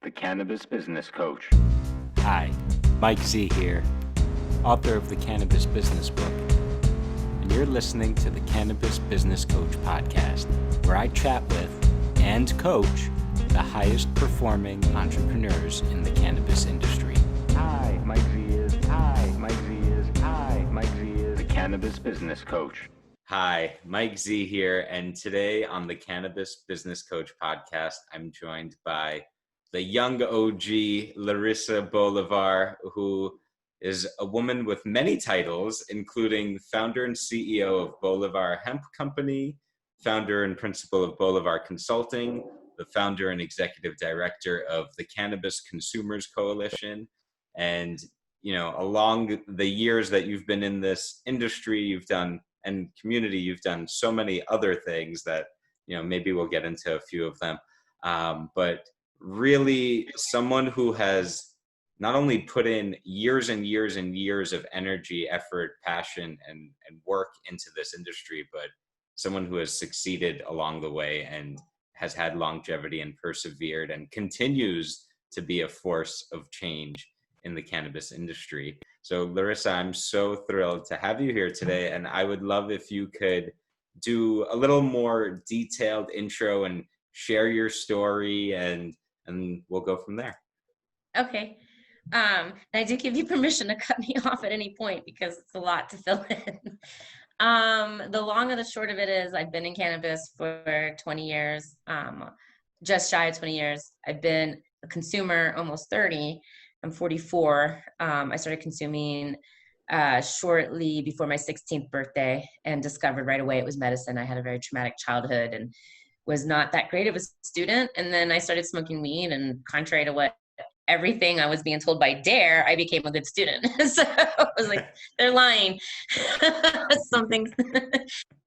the Cannabis Business Coach. Hi, Mike Z here, author of the Cannabis Business Book, and you're listening to the Cannabis Business Coach podcast, where I chat with and coach the highest performing entrepreneurs in the cannabis industry. Hi, Mike Z is. Hi, Mike Z is. Hi, Mike Z is the Cannabis Business Coach. Hi, Mike Z here, and today on the Cannabis Business Coach podcast, I'm joined by the young OG, Larisa Bolivar, who is a woman with many titles, including founder and CEO of Bolivar Hemp Company, founder and principal of Bolivar Consulting, the founder and executive director of the Cannabis Consumers Coalition. And, you know, along the years that you've been in this industry, and community, you've done so many other things that, you know, maybe we'll get into a few of them. But really someone who has not only put in years and years and years of energy, effort, passion, and work into this industry, but someone who has succeeded along the way and has had longevity and persevered and continues to be a force of change in the cannabis industry. So Larisa, I'm so thrilled to have you here today, and I would love if you could do a little more detailed intro and share your story, and we'll go from there. Okay. I do give you permission to cut me off at any point because it's a lot to fill in. The long and the short of it is I've been in cannabis for 20 years, just shy of 20 years. I've been a consumer almost 30. I'm 44. I started consuming shortly before my 16th birthday and discovered right away it was medicine. I had a very traumatic childhood and was not that great of a student. And then I started smoking weed, and contrary to what everything I was being told by DARE, I became a good student. So I was like, they're lying. Something.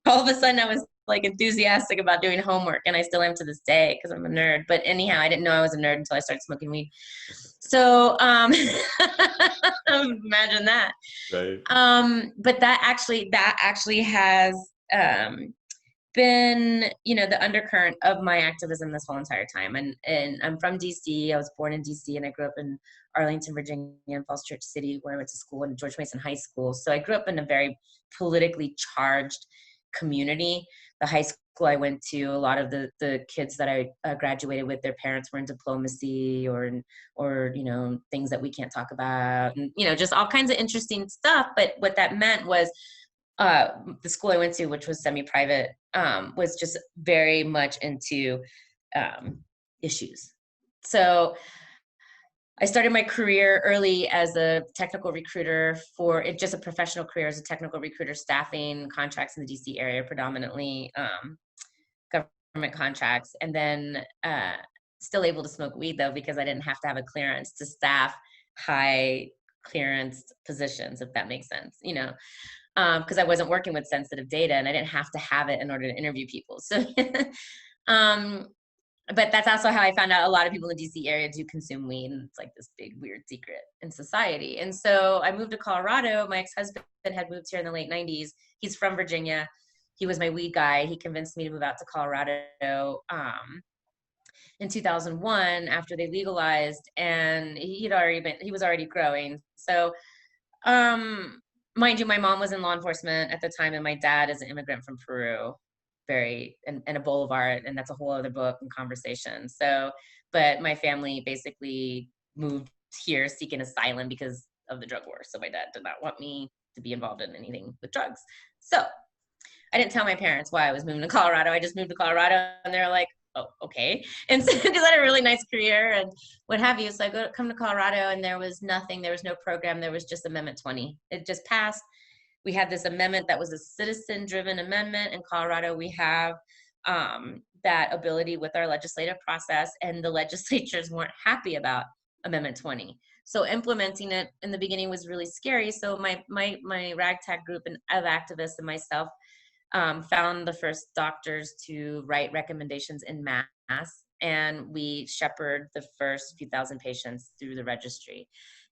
All of a sudden I was like enthusiastic about doing homework, and I still am to this day because I'm a nerd. But anyhow, I didn't know I was a nerd until I started smoking weed. So imagine that. Right. But that actually has been, you know, the undercurrent of my activism this whole entire time. And I'm from DC. I was born in DC, and I grew up in Arlington, Virginia, and Falls Church City, where I went to school, in George Mason High School. So I grew up in a very politically charged community. The high school I went to, a lot of the kids that I graduated with, their parents were in diplomacy or you know, things that we can't talk about, and you know, just all kinds of interesting stuff. But what that meant was the school I went to, which was semi-private, was just very much into issues. So I started my career early as a technical recruiter just a professional career as a technical recruiter, staffing contracts in the DC area, predominantly government contracts. And then still able to smoke weed though, because I didn't have to have a clearance to staff high clearance positions, if that makes sense, you know, because I wasn't working with sensitive data and I didn't have to have it in order to interview people. So but that's also how I found out a lot of people in the DC area do consume weed, and it's like this big weird secret in society. And so I moved to Colorado. My ex-husband had moved here in the late 90s. He's from Virginia. He was my weed guy. He convinced me to move out to Colorado in 2001 after they legalized, and he was already growing. So mind you, my mom was in law enforcement at the time, and my dad is an immigrant from Peru. And a Bolivar, and that's a whole other book and conversation. So, but my family basically moved here seeking asylum because of the drug war. So my dad did not want me to be involved in anything with drugs. So I didn't tell my parents why I was moving to Colorado. I just moved to Colorado, and they're like, oh, okay. And so, because I had a really nice career and what have you. So I come to Colorado, and there was nothing. There was no program. There was just Amendment 20. It just passed. We had this amendment that was a citizen-driven amendment. In Colorado, we have that ability with our legislative process, and the legislatures weren't happy about Amendment 20. So implementing it in the beginning was really scary. So my ragtag group of activists and myself found the first doctors to write recommendations in mass, and we shepherded the first few thousand patients through the registry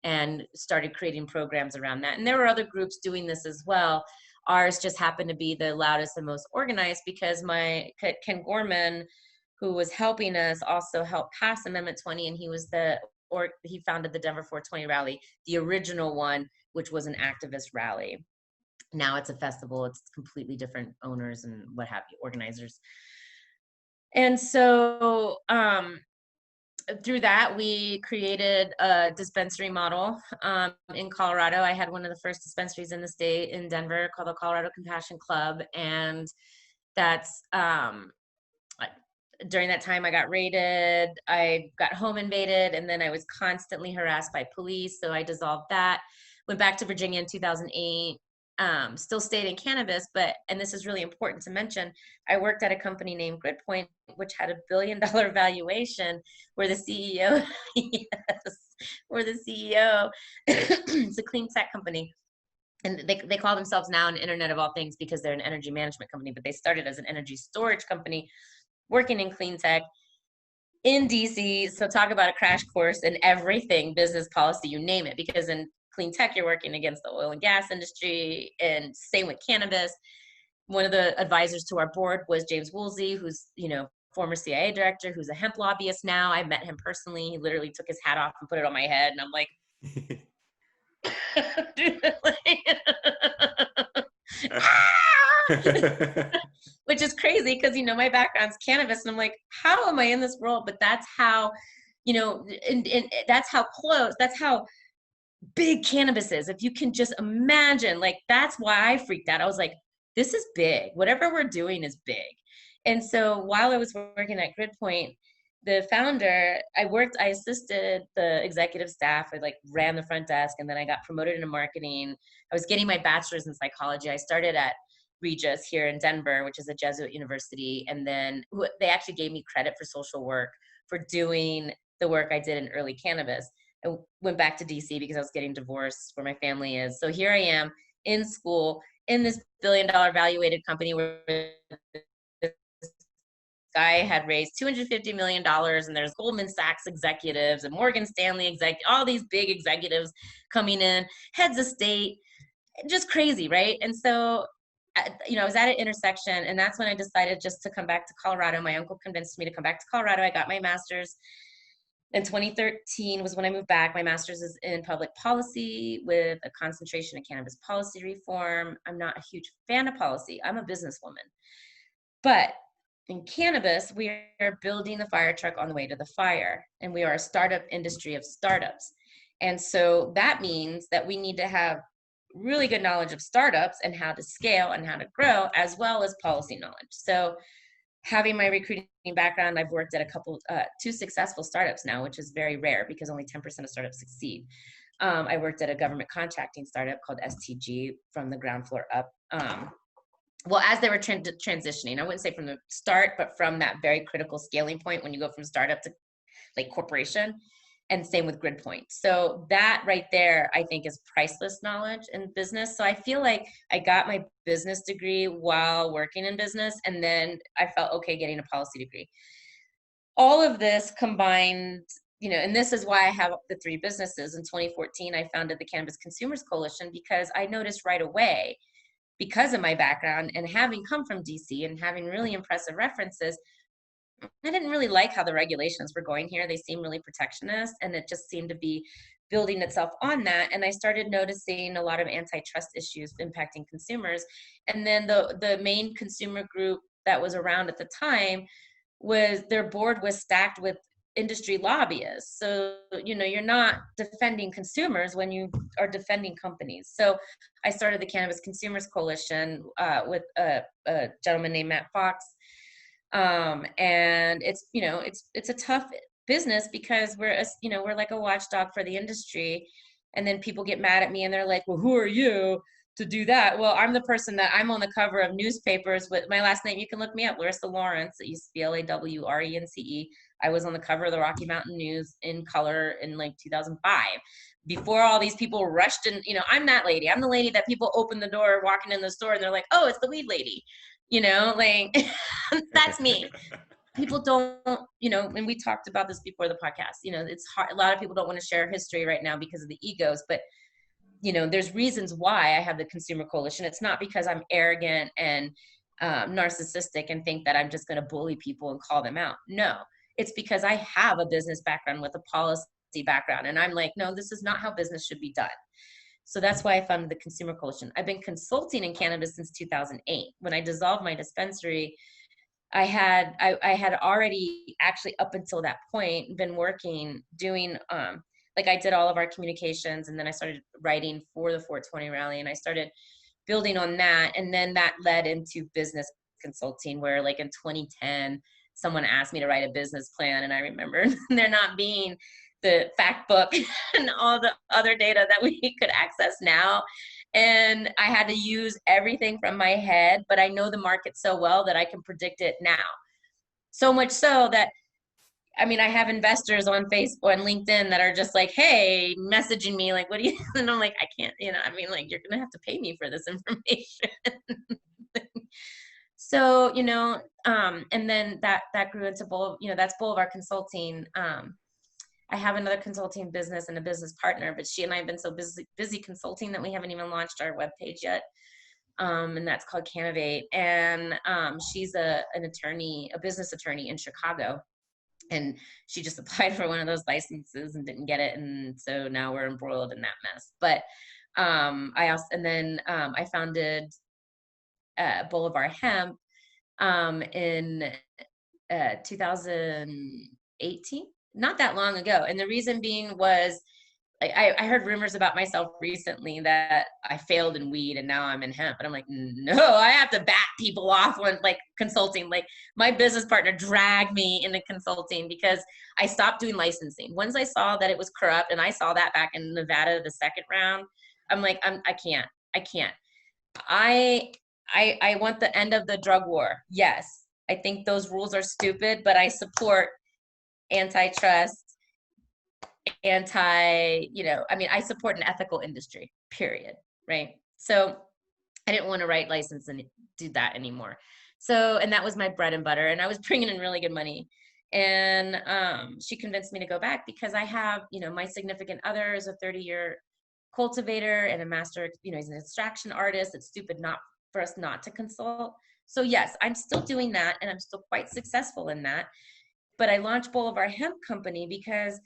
and started creating programs around that. And there were other groups doing this as well. Ours just happened to be the loudest and most organized because Ken Gorman who was helping us also help pass Amendment 20, and he founded the Denver 420 rally, the original one, which was an activist rally. Now it's a festival. It's completely different owners and what have you, organizers. And so through that, we created a dispensary model in Colorado. I had one of the first dispensaries in the state in Denver called the Colorado Compassion Club. And that's during that time I got raided, I got home invaded, and then I was constantly harassed by police. So I dissolved that, went back to Virginia in 2008. Still stayed in cannabis, and this is really important to mention, I worked at a company named GridPoint, which had $1 billion valuation, where the CEO, yes, where the CEO, it's a clean tech company. And they call themselves now an Internet of All Things because they're an energy management company, but they started as an energy storage company working in clean tech in DC. So talk about a crash course in everything, business policy, you name it, because in clean tech, you're working against the oil and gas industry, and same with cannabis. One of the advisors to our board was James Woolsey, who's, former CIA director, who's a hemp lobbyist now. I met him personally. He literally took his hat off and put it on my head. And I'm like, which is crazy because, my background's cannabis. And I'm like, how am I in this role? But that's how, and that's how close, that's how big cannabis is. If you can just imagine, that's why I freaked out. I was like, this is big. Whatever we're doing is big. And so while I was working at GridPoint, the founder, I assisted the executive staff. I ran the front desk, and then I got promoted into marketing. I was getting my bachelor's in psychology. I started at Regis here in Denver, which is a Jesuit university. And then they actually gave me credit for social work for doing the work I did in early cannabis. I went back to DC because I was getting divorced, where my family is. So here I am in school in this $1 billion valuated company where this guy had raised $250 million, and there's Goldman Sachs executives and Morgan Stanley all these big executives coming in, heads of state, just crazy, right? And so, I was at an intersection, and that's when I decided just to come back to Colorado. My uncle convinced me to come back to Colorado. I got my master's. In 2013 was when I moved back. My master's is in public policy with a concentration in cannabis policy reform. I'm not a huge fan of policy. I'm a businesswoman. But in cannabis, we are building the fire truck on the way to the fire. And we are a startup industry of startups. And so that means that we need to have really good knowledge of startups and how to scale and how to grow, as well as policy knowledge. So having my recruiting background, I've worked at two successful startups now, which is very rare because only 10% of startups succeed. I worked at a government contracting startup called STG from the ground floor up. As they were transitioning, I wouldn't say from the start, but from that very critical scaling point when you go from startup to corporation, and same with GridPoint. So that right there, I think, is priceless knowledge in business. So I feel like I got my business degree while working in business, and then I felt okay getting a policy degree. All of this combined, and this is why I have the 3 businesses. In 2014, I founded the Cannabis Consumers Coalition because I noticed right away, because of my background and having come from DC and having really impressive references, I didn't really like how the regulations were going here. They seemed really protectionist, and it just seemed to be building itself on that. And I started noticing a lot of antitrust issues impacting consumers. And then the main consumer group that was around at the time their board was stacked with industry lobbyists. So, you're not defending consumers when you are defending companies. So I started the Cannabis Consumers Coalition with a gentleman named Matt Fox. And it's a tough business because we're like a watchdog for the industry. And then people get mad at me and they're like, well, who are you to do that? Well, I'm the person that I'm on the cover of newspapers with my last name. You can look me up, Larisa Lawrence. It used to be LAWRENCE. I was on the cover of the Rocky Mountain News in color in 2005. Before all these people rushed in, I'm that lady. I'm the lady that people open the door walking in the store and they're like, oh, it's the weed lady. That's me. People don't, and we talked about this before the podcast, it's hard. A lot of people don't want to share history right now because of the egos, but there's reasons why I have the Consumer Coalition. It's not because I'm arrogant and narcissistic and think that I'm just going to bully people and call them out. No, it's because I have a business background with a policy background. And I'm like, no, this is not how business should be done. So that's why I founded the Consumer Coalition. I've been consulting in cannabis since 2008. When I dissolved my dispensary, I had already actually up until that point been working, doing, like I did all of our communications, and then I started writing for the 420 rally, and I started building on that. And then that led into business consulting, where like in 2010, someone asked me to write a business plan. And I remember there not being the fact book and all the other data that we could access now. And I had to use everything from my head, but I know the market so well that I can predict it now. So much so that, I mean, I have investors on Facebook and LinkedIn that are just like, hey, messaging me like, what do you, and I'm like, I can't, I mean, like, you're going to have to pay me for this information. So, and then that grew into that's Boulevard Consulting. I have another consulting business and a business partner, but she and I have been so busy consulting that we haven't even launched our webpage yet. And that's called Cannabis. And she's an attorney, a business attorney in Chicago. And she just applied for one of those licenses and didn't get it. And so now we're embroiled in that mess. But I founded Boulevard Hemp in 2018. Not that long ago. And the reason being was, I heard rumors about myself recently that I failed in weed and now I'm in hemp. And I'm like, no, I have to bat people off when like consulting. Like my business partner dragged me into consulting because I stopped doing licensing. Once I saw that it was corrupt, and I saw that back in Nevada, the second round, I'm like, I can't. I want the end of the drug war. Yes. I think those rules are stupid, but I support antitrust, I support an ethical industry, period. Right. So I didn't want to write license and do that anymore. So, and that was my bread and butter, and I was bringing in really good money. And she convinced me to go back because I have, my significant other is a 30-year cultivator and a master, he's an extraction artist. It's stupid not for us not to consult. So yes, I'm still doing that, and I'm still quite successful in that. But I launched Boulevard Hemp Company because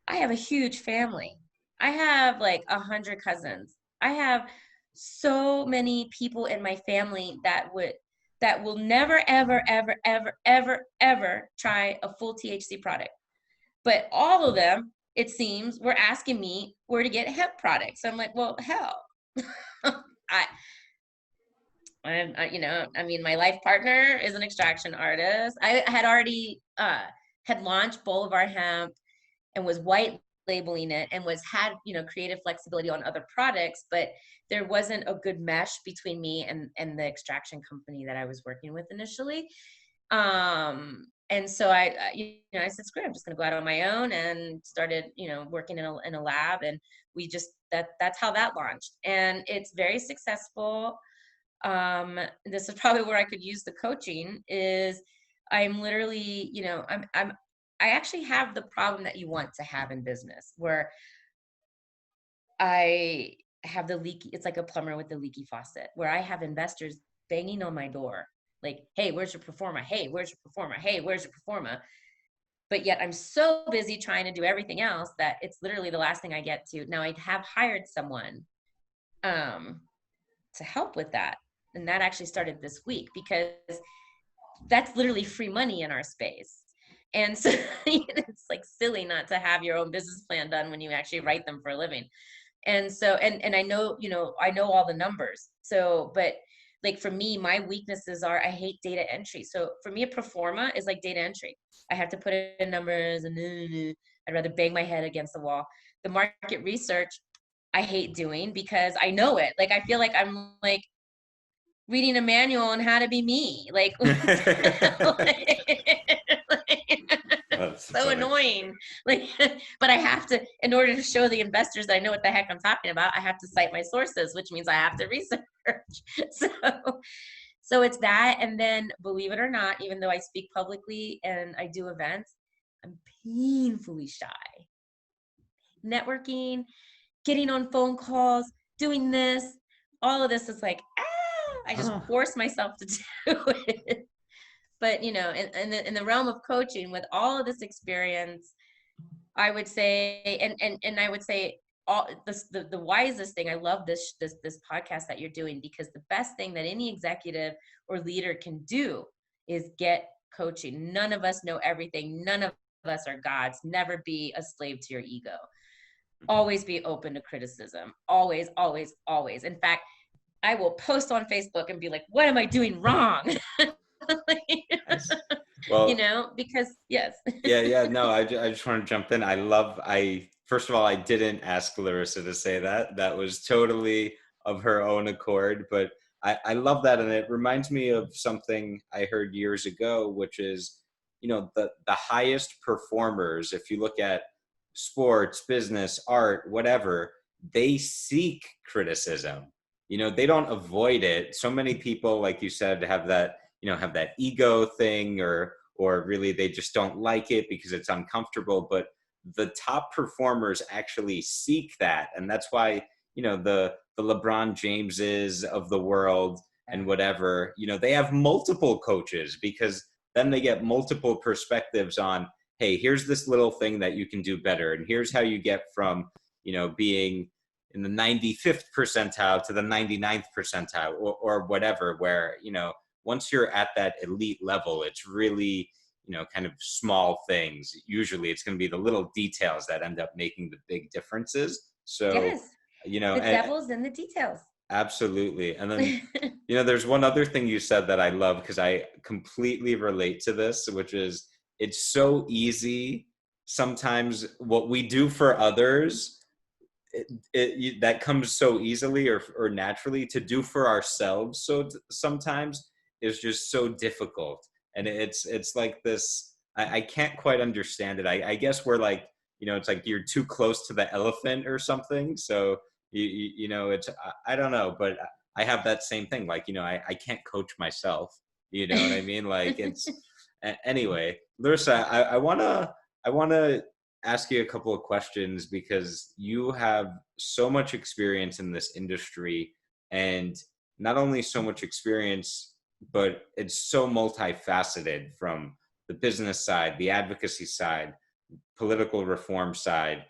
I have a huge family. I have like 100 cousins. I have so many people in my family that will never, ever, ever, ever, ever, ever try a full THC product. But all of them, it seems, were asking me where to get hemp products. So I'm like, well, hell, my life partner is an extraction artist. I had already had launched Boulevard Hemp and was white labeling it and had creative flexibility on other products, but there wasn't a good mesh between me and the extraction company that I was working with initially. And so I said, screw it, I'm just going to go out on my own, and started, working in a lab, and we just, that's how that launched. And it's very successful. This is probably where I could use the coaching is I'm literally, I actually have the problem that you want to have in business, where I have it's like a plumber with the leaky faucet, where I have investors banging on my door. Like, hey, where's your performer? Hey, where's your performer? Hey, where's your performer? But yet I'm so busy trying to do everything else that it's literally the last thing I get to. Now I have hired someone to help with that. And that actually started this week, because that's literally free money in our space. And so it's like silly not to have your own business plan done when you actually write them for a living. And so, and I know, I know all the numbers. So, but like for me, my weaknesses are I hate data entry. So for me, a pro forma is like data entry. I have to put in numbers and I'd rather bang my head against the wall. The market research, I hate doing because I know it. Like, I feel like I'm like reading a manual on how to be me. Like, so annoying. Like, but I have to, in order to show the investors that I know what the heck I'm talking about, I have to cite my sources, which means I have to research. So it's that. And then, believe it or not, even though I speak publicly and I do events, I'm painfully shy. Networking, getting on phone calls, doing this, all of this is like, I just force myself to do it. But, you know, in the realm of coaching, with all of this experience, I would say, and I would say, all this, the wisest thing, I love this podcast that you're doing, because the best thing that any executive or leader can do is get coaching. None of us know everything. None of us are gods. Never be a slave to your ego. Always be open to criticism. Always, always, always. In fact, I will post on Facebook and be like, what am I doing wrong? Nice. Well, You know, because yes. yeah, no, I just want to jump in. First of all, I didn't ask Larisa to say that. That was totally of her own accord, but I love that. And it reminds me of something I heard years ago, which is, you know, the highest performers, if you look at sports, business, art, whatever, they seek criticism. You know, they don't avoid it. So many people, like you said, have that, you know, have that ego thing, or really they just don't like it because it's uncomfortable. But the top performers actually seek that. And that's why, you know, the LeBron Jameses of the world and whatever, you know, they have multiple coaches, because then they get multiple perspectives on, hey, here's this little thing that you can do better. And here's how you get from, you know, being in the 95th percentile to the 99th percentile, or whatever, where, you know, once you're at that elite level, it's really, you know, kind of small things. Usually it's going to be the little details that end up making the big differences. So, Yes, you know, the devil's in the details. Absolutely. And then, you know, there's one other thing you said that I love, because I completely relate to this, which is, it's so easy sometimes what we do for others, that comes so easily or naturally, to do for ourselves. So sometimes is just so difficult. And it's like this, I can't quite understand it. I guess we're like, you know, it's like you're too close to the elephant or something. So, you know, it's, I don't know, but I have that same thing. Like, you know, I can't coach myself, you know what I mean? Like, it's, anyway, Larisa, I want to ask you a couple of questions, because you have so much experience in this industry, and not only so much experience, but it's so multifaceted, from the business side, the advocacy side, political reform side,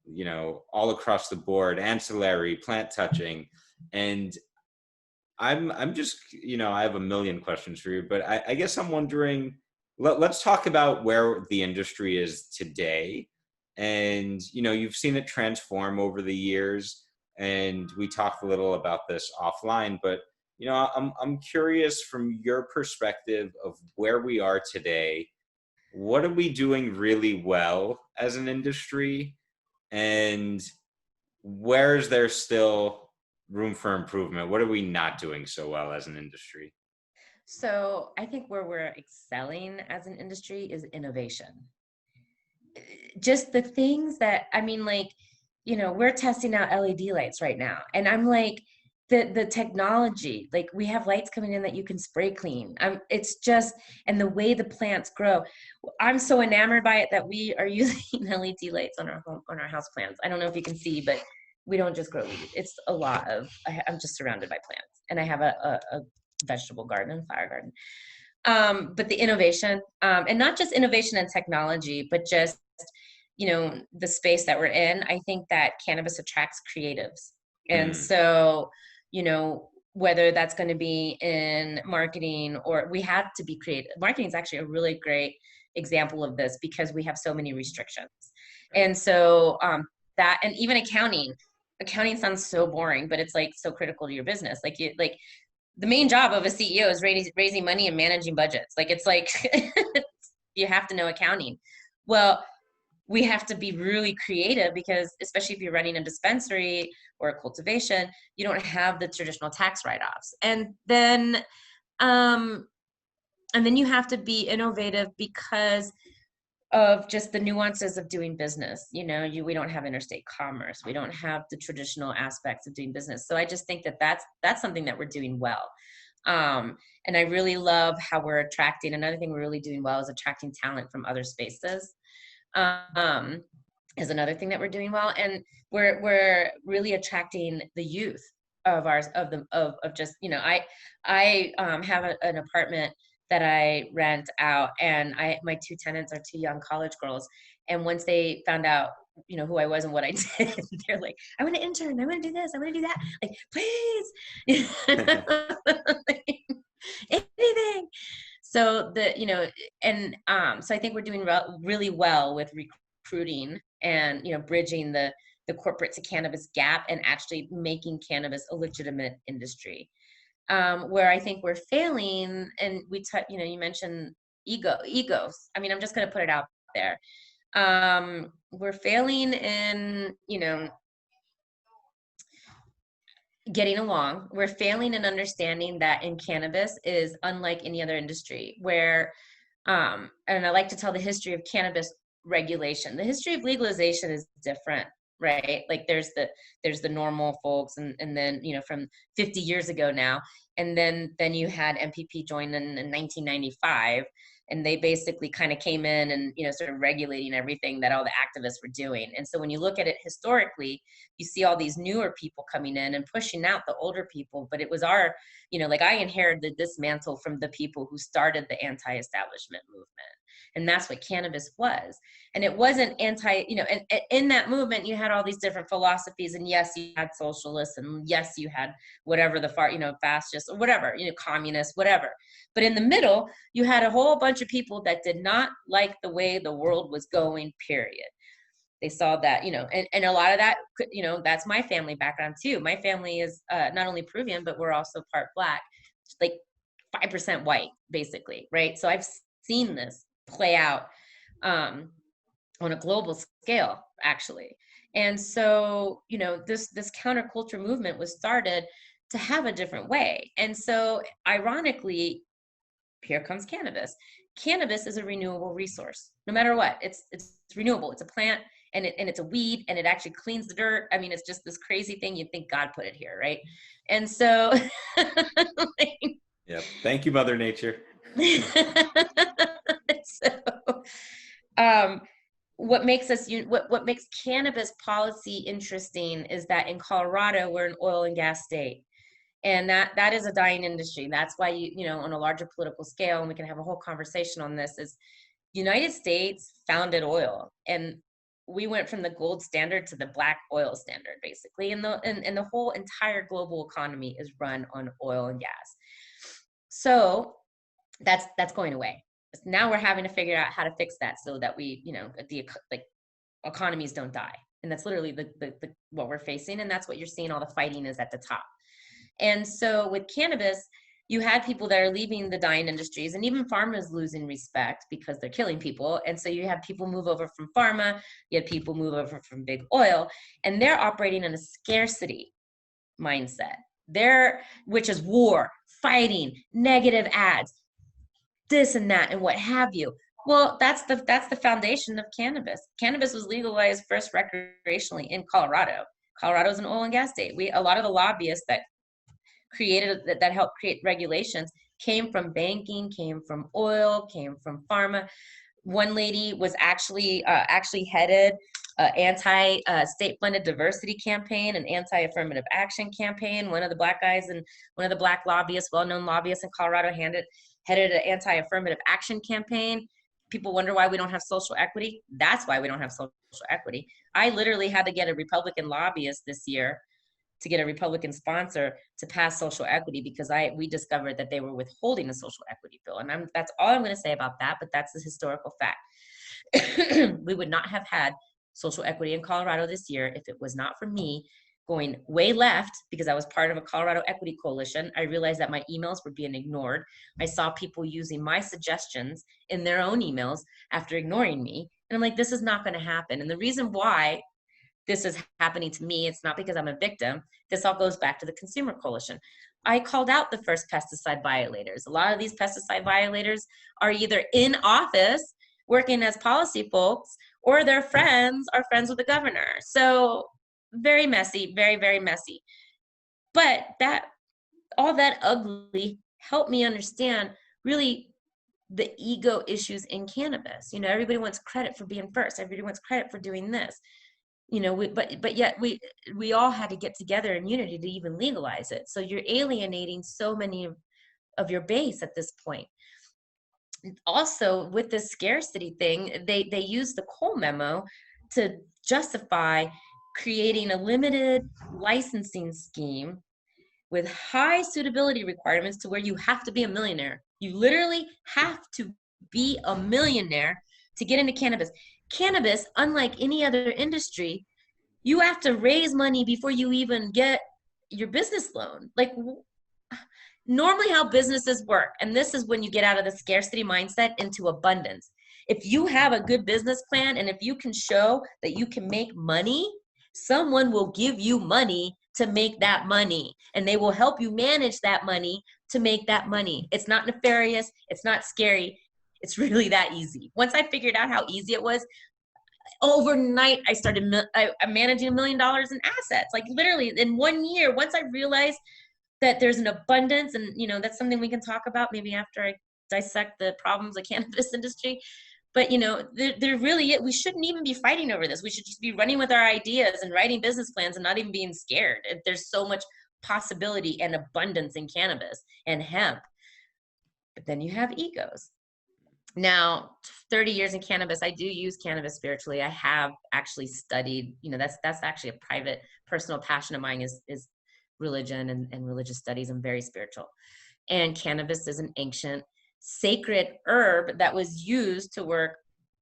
you know, all across the board, ancillary, plant touching. And I'm just, you know, I have a million questions for you, but I guess I'm wondering, let's talk about where the industry is today. And, you know, you've seen it transform over the years, and we talked a little about this offline, but, you know, I'm curious from your perspective of where we are today. What are we doing really well as an industry, and where is there still room for improvement? What are we not doing so well as an industry? So I think where we're excelling as an industry is innovation. Just the things that, I mean, like, you know, we're testing out LED lights right now. And I'm like, the technology, like we have lights coming in that you can spray clean. It's just, and the way the plants grow, I'm so enamored by it that we are using LED lights on our home, on our house plants. I don't know if you can see, but we don't just grow weed. It's a lot of, I'm just surrounded by plants, and I have a vegetable garden, flower garden. But the innovation, and not just innovation and technology, but just, you know, the space that we're in, I think that cannabis attracts creatives. And so, you know, whether that's going to be in marketing, or we have to be creative. Marketing is actually a really great example of this, because we have so many restrictions. And so that, and even accounting sounds so boring, but it's like so critical to your business. Like the main job of a CEO is raising money and managing budgets. Like, it's like, you have to know accounting. Well, we have to be really creative, because especially if you're running a dispensary or a cultivation, you don't have the traditional tax write-offs. And then you have to be innovative because of just the nuances of doing business. You know, we don't have interstate commerce. We don't have the traditional aspects of doing business. So I just think that that's something that we're doing well. And I really love how we're attracting. Another thing we're really doing well is attracting talent from other spaces. Is another thing that we're doing well. And we're really attracting the youth. ours of just, I have an apartment that I rent out, and my two tenants are two young college girls. And once they found out, who I was and what I did, they're like, I want to intern, I want to do this, I want to do that. Like, please, anything. So so I think we're doing really well with recruiting and, bridging the corporate to cannabis gap and actually making cannabis a legitimate industry. Where I think we're failing, and you mentioned egos. I mean, I'm just going to put it out there. We're failing in, getting along. We're failing in understanding that in cannabis is unlike any other industry where, and I like to tell the history of cannabis regulation. The history of legalization is different, right? Like there's the normal folks, and then, from 50 years ago now, and then you had MPP join in 1995, and they basically kind of came in and, sort of regulating everything that all the activists were doing. And so when you look at it historically, you see all these newer people coming in and pushing out the older people. But it was our, like I inherited this mantle from the people who started the anti-establishment movement. And that's what cannabis was. And it wasn't and in that movement, you had all these different philosophies. And yes, you had socialists, and yes, you had whatever the far, fascists or whatever, communists, whatever. But in the middle, you had a whole bunch of people that did not like the way the world was going, period. They saw that, and a lot of that, that's my family background too. My family is not only Peruvian, but we're also part Black, like 5% white, basically, right? So I've seen this play out on a global scale, actually. And so, this counterculture movement was started to have a different way. And so, ironically, here comes cannabis. Cannabis is a renewable resource, no matter what. It's renewable. It's a plant, and it's a weed, and it actually cleans the dirt. I mean, it's just this crazy thing. You'd think God put it here, right? And so, Yep. Thank you, Mother Nature. So, what makes cannabis policy interesting is that in Colorado, we're an oil and gas state. And that is a dying industry. That's why, on a larger political scale, and we can have a whole conversation on this, is United States founded oil. And we went from the gold standard to the black oil standard, basically. And the whole entire global economy is run on oil and gas. So that's going away. Now we're having to figure out how to fix that so that we, the economies don't die. And that's literally the what we're facing. And that's what you're seeing, all the fighting is at the top. And so with cannabis, you had people that are leaving the dying industries, and even pharma is losing respect because they're killing people. And so you have people move over from pharma, you have people move over from big oil, and they're operating in a scarcity mindset. Which is war, fighting, negative ads, this and that, and what have you. Well, that's the foundation of cannabis. Cannabis was legalized first recreationally in Colorado. Colorado's an oil and gas state. A lot of the lobbyists that helped create regulations came from banking, came from oil, came from pharma. One lady was actually headed anti-state funded diversity campaign, an anti-affirmative action campaign. One of the Black guys and one of the Black lobbyists, well-known lobbyists in Colorado, headed an anti-affirmative action campaign. People wonder why we don't have social equity. That's why we don't have social equity. I literally had to get a Republican lobbyist this year to get a Republican sponsor to pass social equity because we discovered that they were withholding a social equity bill. And that's all I'm going to say about that, but that's the historical fact. We would not have had social equity in Colorado this year if it was not for me going way left, because I was part of a Colorado Equity Coalition. I realized that my emails were being ignored. I saw people using my suggestions in their own emails after ignoring me. And I'm like, this is not going to happen. And the reason why this is happening to me, it's not because I'm a victim. This all goes back to the Consumer Coalition. I called out the first pesticide violators. A lot of these pesticide violators are either in office working as policy folks, or their friends are friends with the governor. So very messy, very, very messy. But all that ugly helped me understand really the ego issues in cannabis. Everybody wants credit for being first. Everybody wants credit for doing this. but yet we all had to get together in unity to even legalize it. So you're alienating so many of your base at this point. Also, with this scarcity thing, they use the Cole memo to justify creating a limited licensing scheme with high suitability requirements to where you have to be a millionaire. You literally have to be a millionaire to get into cannabis. Cannabis, unlike any other industry, you have to raise money before you even get your business loan. Like, normally how businesses work, and this is when you get out of the scarcity mindset into abundance. If you have a good business plan and if you can show that you can make money, someone will give you money to make that money, and they will help you manage that money to make that money. It's not nefarious. It's not scary. It's really that easy. Once I figured out how easy it was, overnight I started I'm managing $1 million in assets. Like literally in 1 year, once I realized that there's an abundance, and that's something we can talk about maybe after I dissect the problems of the cannabis industry. But there really, we shouldn't even be fighting over this. We should just be running with our ideas and writing business plans and not even being scared. There's so much possibility and abundance in cannabis and hemp. But then you have egos. Now, 30 years in cannabis, I do use cannabis spiritually. I have actually studied, that's actually a private personal passion of mine is religion and religious studies. I'm very spiritual. And cannabis is an ancient sacred herb that was used to work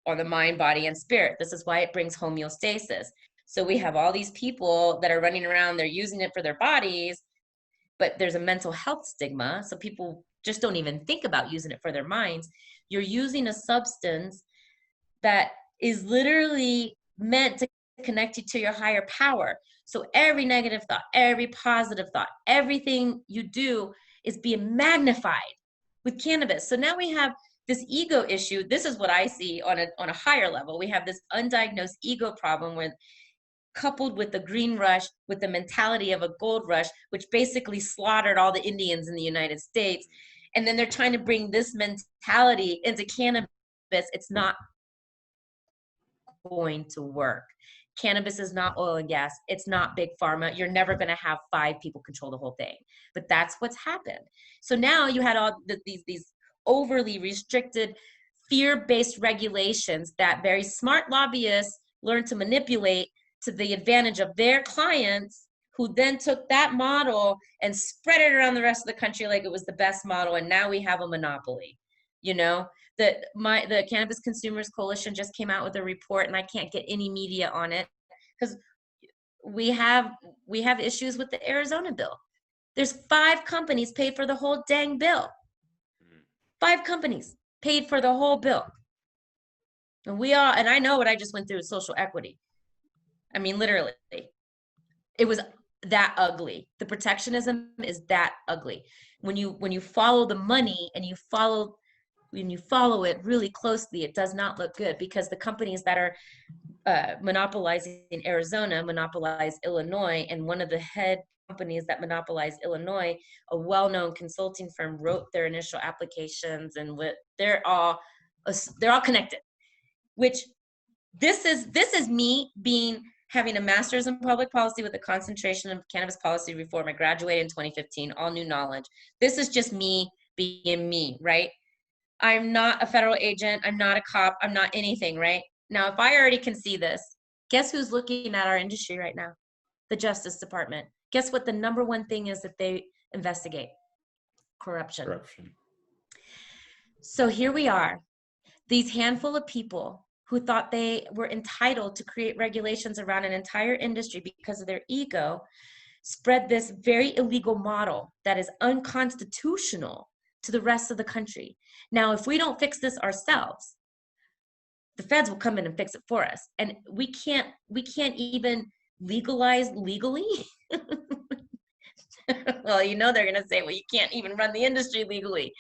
on the mind, body, and spirit. This is why it brings homeostasis. So we have all these people that are running around, they're using it for their bodies, but there's a mental health stigma. So people just don't even think about using it for their minds. You're using a substance that is literally meant to connect you to your higher power. So every negative thought, every positive thought, everything you do is being magnified with cannabis. So now we have this ego issue. This is what I see on a higher level. We have this undiagnosed ego problem with, coupled with the green rush, with the mentality of a gold rush, which basically slaughtered all the Indians in the United States. And then they're trying to bring this mentality into cannabis. It's not going to work. Cannabis is not oil and gas. It's not big pharma. You're never going to have 5 people control the whole thing. But that's what's happened. So now you had all these overly restricted, fear-based regulations that very smart lobbyists learned to manipulate to the advantage of their clients, who then took that model and spread it around the rest of the country like it was the best model. And now we have a monopoly. The Cannabis Consumers Coalition just came out with a report, and I can't get any media on it because we have issues with the Arizona bill. There's 5 companies paid for the whole dang bill. 5 companies paid for the whole bill. And I know what I just went through with social equity. I mean, literally, it was that ugly. The protectionism is that ugly. When you follow the money and when you follow it really closely, it does not look good, because the companies that are monopolizing Arizona monopolize Illinois, and one of the head companies that monopolize Illinois, a well-known consulting firm, wrote their initial applications, and they're all connected. Which this is me having a master's in public policy with a concentration in cannabis policy reform. I graduated in 2015, all new knowledge. This is just me being me, right? I'm not a federal agent. I'm not a cop. I'm not anything, right? Now, if I already can see this, guess who's looking at our industry right now? The Justice Department. Guess what the number one thing is that they investigate? Corruption. So here we are, these handful of people who thought they were entitled to create regulations around an entire industry because of their ego, spread this very illegal model that is unconstitutional to the rest of the country. Now, if we don't fix this ourselves, the feds will come in and fix it for us. And we can't even legalize legally. Well, they're going to say, well, you can't even run the industry legally.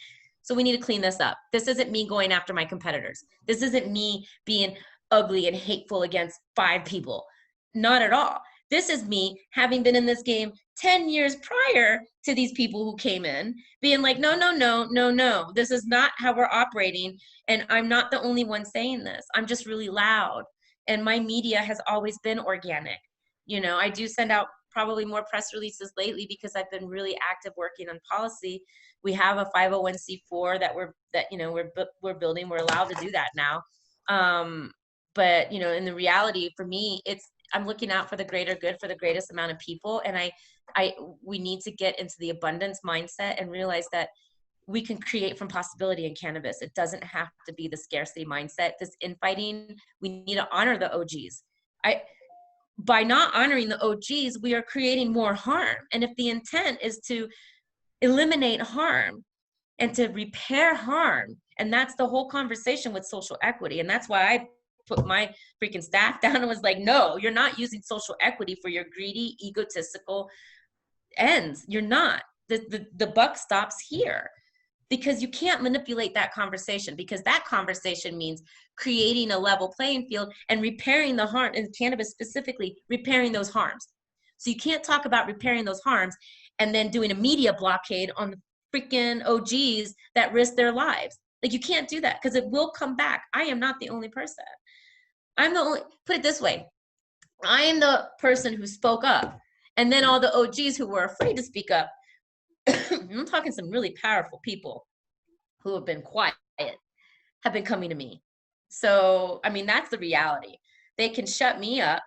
So we need to clean this up. This isn't me going after my competitors. This isn't me being ugly and hateful against 5 people. Not at all. This is me having been in this game 10 years prior to these people who came in, being like, no. This is not how we're operating. And I'm not the only one saying this. I'm just really loud. And my media has always been organic. You know, I do send out probably more press releases lately because I've been really active working on policy. We have a 501c4 that we're building. We're allowed to do that now. But you know, in the reality for me, I'm looking out for the greater good for the greatest amount of people. And we need to get into the abundance mindset and realize that we can create from possibility in cannabis. It doesn't have to be the scarcity mindset. This infighting, we need to honor the OGs. By not honoring the OGs, we are creating more harm. And if the intent is to eliminate harm and to repair harm, and that's the whole conversation with social equity. And that's why I put my freaking staff down and was like, no, you're not using social equity for your greedy, egotistical ends. You're not. The buck stops here. Because you can't manipulate that conversation, because that conversation means creating a level playing field and repairing the harm, in cannabis specifically, repairing those harms. So you can't talk about repairing those harms and then doing a media blockade on the freaking OGs that risk their lives. Like, you can't do that because it will come back. I am not the only person. Put it this way, I am the person who spoke up. And then all the OGs who were afraid to speak up, I'm talking some really powerful people who have been quiet, have been coming to me. So, I mean, that's the reality. They can shut me up.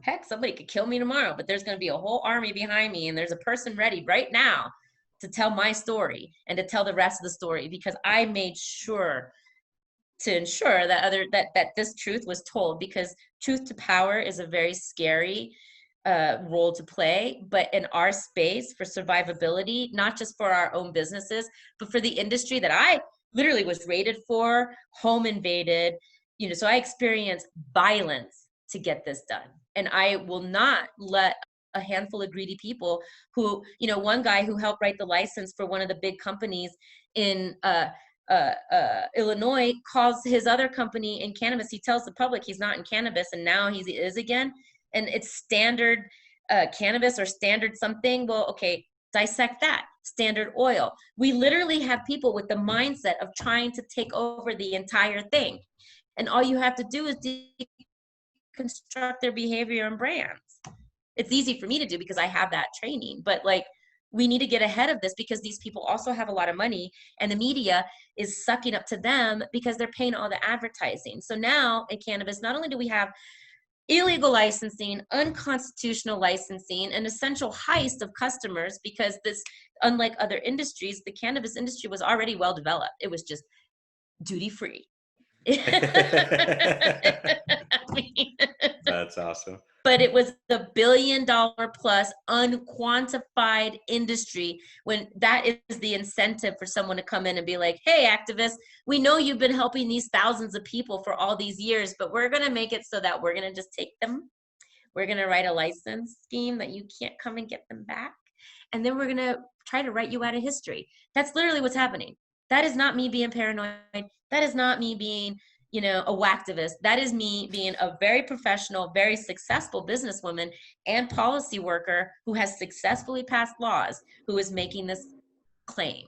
Heck, somebody could kill me tomorrow, but there's going to be a whole army behind me. And there's a person ready right now to tell my story and to tell the rest of the story, because I made sure to ensure that this truth was told, because truth to power is a very scary role to play. But in our space, for survivability, not just for our own businesses, but for the industry that I literally was raided for, home invaded, you know, so I experienced violence to get this done. And I will not let a handful of greedy people who, you know, one guy who helped write the license for one of the big companies in Illinois calls his other company in cannabis. He tells the public he's not in cannabis, and now he is again. And it's standard cannabis or standard something. Well, okay, dissect that. Standard oil. We literally have people with the mindset of trying to take over the entire thing. And all you have to do is deconstruct their behavior and brands. It's easy for me to do because I have that training. But like, we need to get ahead of this, because these people also have a lot of money, and the media is sucking up to them because they're paying all the advertising. So now in cannabis, not only do we have illegal licensing, unconstitutional licensing, an essential heist of customers, because this, unlike other industries, the cannabis industry was already well developed. It was just duty free. That's awesome. But it was the $1 billion plus unquantified industry, when that is the incentive for someone to come in and be like, hey, activists, we know you've been helping these thousands of people for all these years, but we're going to make it so that we're going to just take them. We're going to write a license scheme that you can't come and get them back. And then we're going to try to write you out of history. That's literally what's happening. That is not me being paranoid. That is not me being, you know, a whacktivist. That is me being a very professional, very successful businesswoman and policy worker who has successfully passed laws, who is making this claim,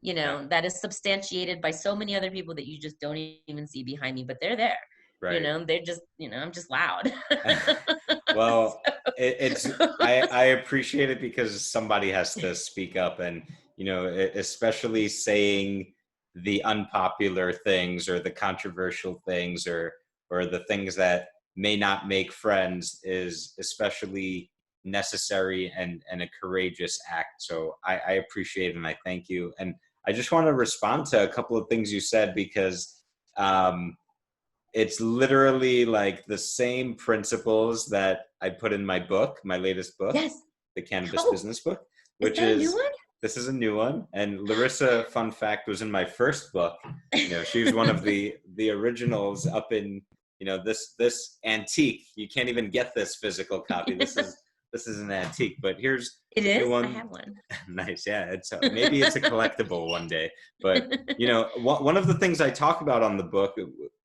you know, that is substantiated by so many other people that you just don't even see behind me, but they're there. Right. You know, they're just, you know, I'm just loud. Well, I appreciate it, because somebody has to speak up, and, you know, especially saying the unpopular things or the controversial things or the things that may not make friends is especially necessary and a courageous act. So I appreciate it, and I thank you. And I just want to respond to a couple of things you said, because it's literally like the same principles that I put in my book, my latest book, yes, the Cannabis Business Book, which is this is a new one. And Larisa, fun fact, was in my first book. You know, she was one of the originals up in, you know, this antique. You can't even get this physical copy. This is an antique, but here's it is. One. I have one. Nice, yeah. It's maybe it's a collectible one day. But you know, one of the things I talk about on the book,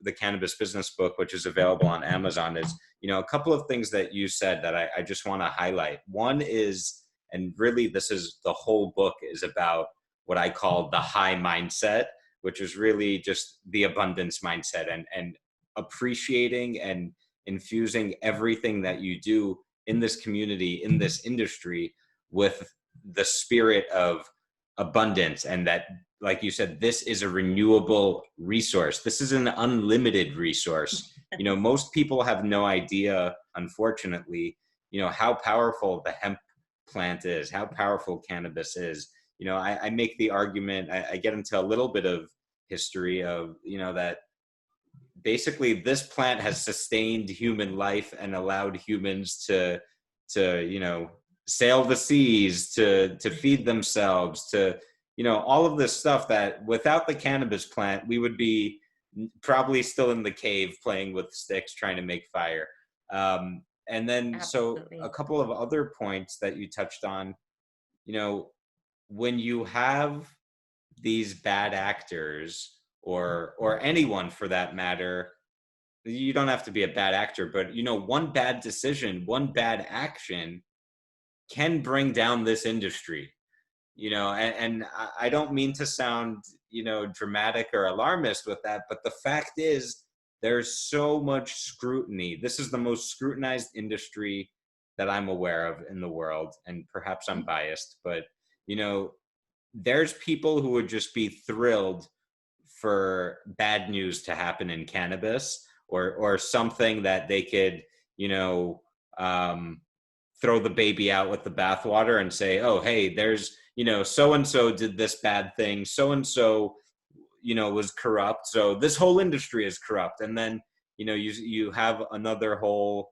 the Cannabis Business Book, which is available on Amazon, is, you know, a couple of things that you said that I just want to highlight. One is, and really this is the whole book, is about what I call the high mindset, which is really just the abundance mindset and appreciating and infusing everything that you do in this community, in this industry, with the spirit of abundance, and that, like you said, this is a renewable resource. This is an unlimited resource. Most people have no idea, unfortunately, how powerful the hemp plant is, how powerful cannabis is. I make the argument, I get into a little bit of history of, that basically this plant has sustained human life and allowed humans to sail the seas, to feed themselves, to all of this stuff that without the cannabis plant we would be probably still in the cave playing with sticks trying to make fire. And then Absolutely. So a couple of other points that you touched on, when you have these bad actors, or anyone for that matter, you don't have to be a bad actor, but one bad decision, one bad action can bring down this industry. And I don't mean to sound dramatic or alarmist with that, but the fact is there's so much scrutiny. This is the most scrutinized industry that I'm aware of in the world, and perhaps I'm biased, but there's people who would just be thrilled for bad news to happen in cannabis, or something that they could throw the baby out with the bathwater and say, oh, hey, there's so and so did this bad thing, so and so was corrupt, so this whole industry is corrupt. And then you have another whole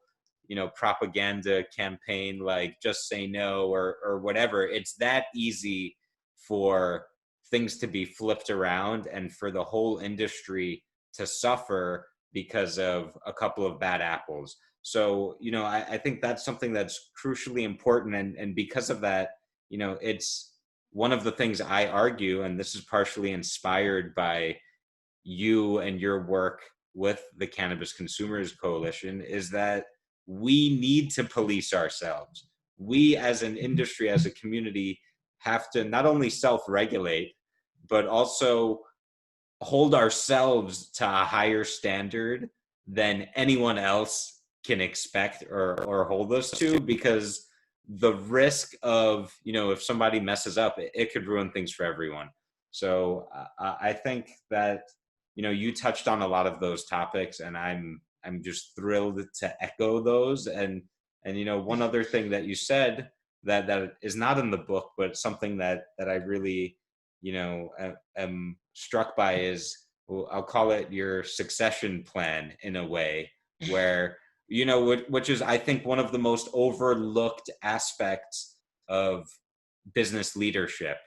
propaganda campaign like just say no, or whatever. It's that easy for things to be flipped around and for the whole industry to suffer because of a couple of bad apples. So I think that's something that's crucially important, and because of that, it's one of the things I argue, and this is partially inspired by you and your work with the Cannabis Consumers Coalition, is that we need to police ourselves. We as an industry, as a community, have to not only self-regulate, but also hold ourselves to a higher standard than anyone else can expect or hold us to, because the risk of, if somebody messes up, it could ruin things for everyone. So I think that, you touched on a lot of those topics, and I'm just thrilled to echo those. And one other thing that you said that is not in the book, but something that I really, am struck by is, well, I'll call it your succession plan in a way, where, which is, I think, one of the most overlooked aspects of business leadership,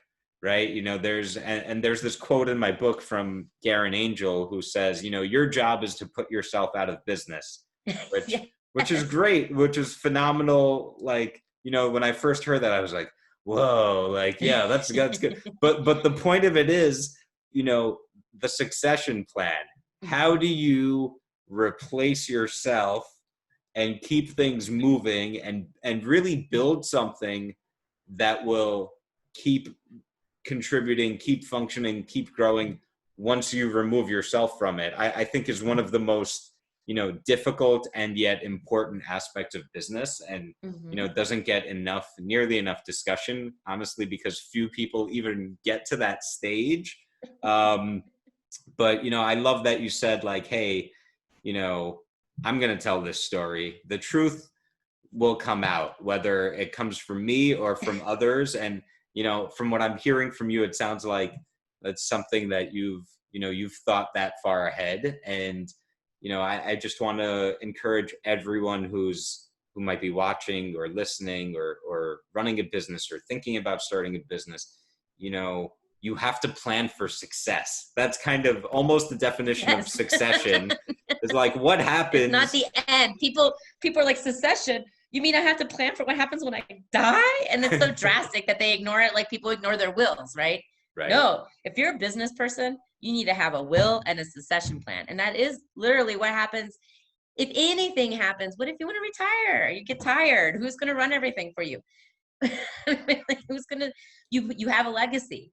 right? There's this quote in my book from Garen Angel, who says, your job is to put yourself out of business, which, Yes. which is great, which is phenomenal. Like, when I first heard that, I was like, whoa, like, yeah, that's good. But the point of it is, the succession plan. How do you replace yourself and keep things moving, and really build something that will keep contributing, keep functioning, keep growing once you remove yourself from it? I think is one of the most difficult and yet important aspects of business, and doesn't get nearly enough discussion, honestly, because few people even get to that stage. But I love that you said, like, hey, I'm going to tell this story. The truth will come out, whether it comes from me or from others. And from what I'm hearing from you, it sounds like that's something that you've thought that far ahead. And I just want to encourage everyone who might be watching or listening, or running a business or thinking about starting a business. You have to plan for success. That's kind of almost the definition of succession. It's like, what happens? It's not the end. People are like, succession? You mean I have to plan for what happens when I die? And it's so drastic that they ignore it, like people ignore their wills, right? Right. No, if you're a business person, you need to have a will and a succession plan. And that is literally what happens. If anything happens, what if you want to retire? You get tired. Who's going to run everything for you? Who's going to, you have a legacy.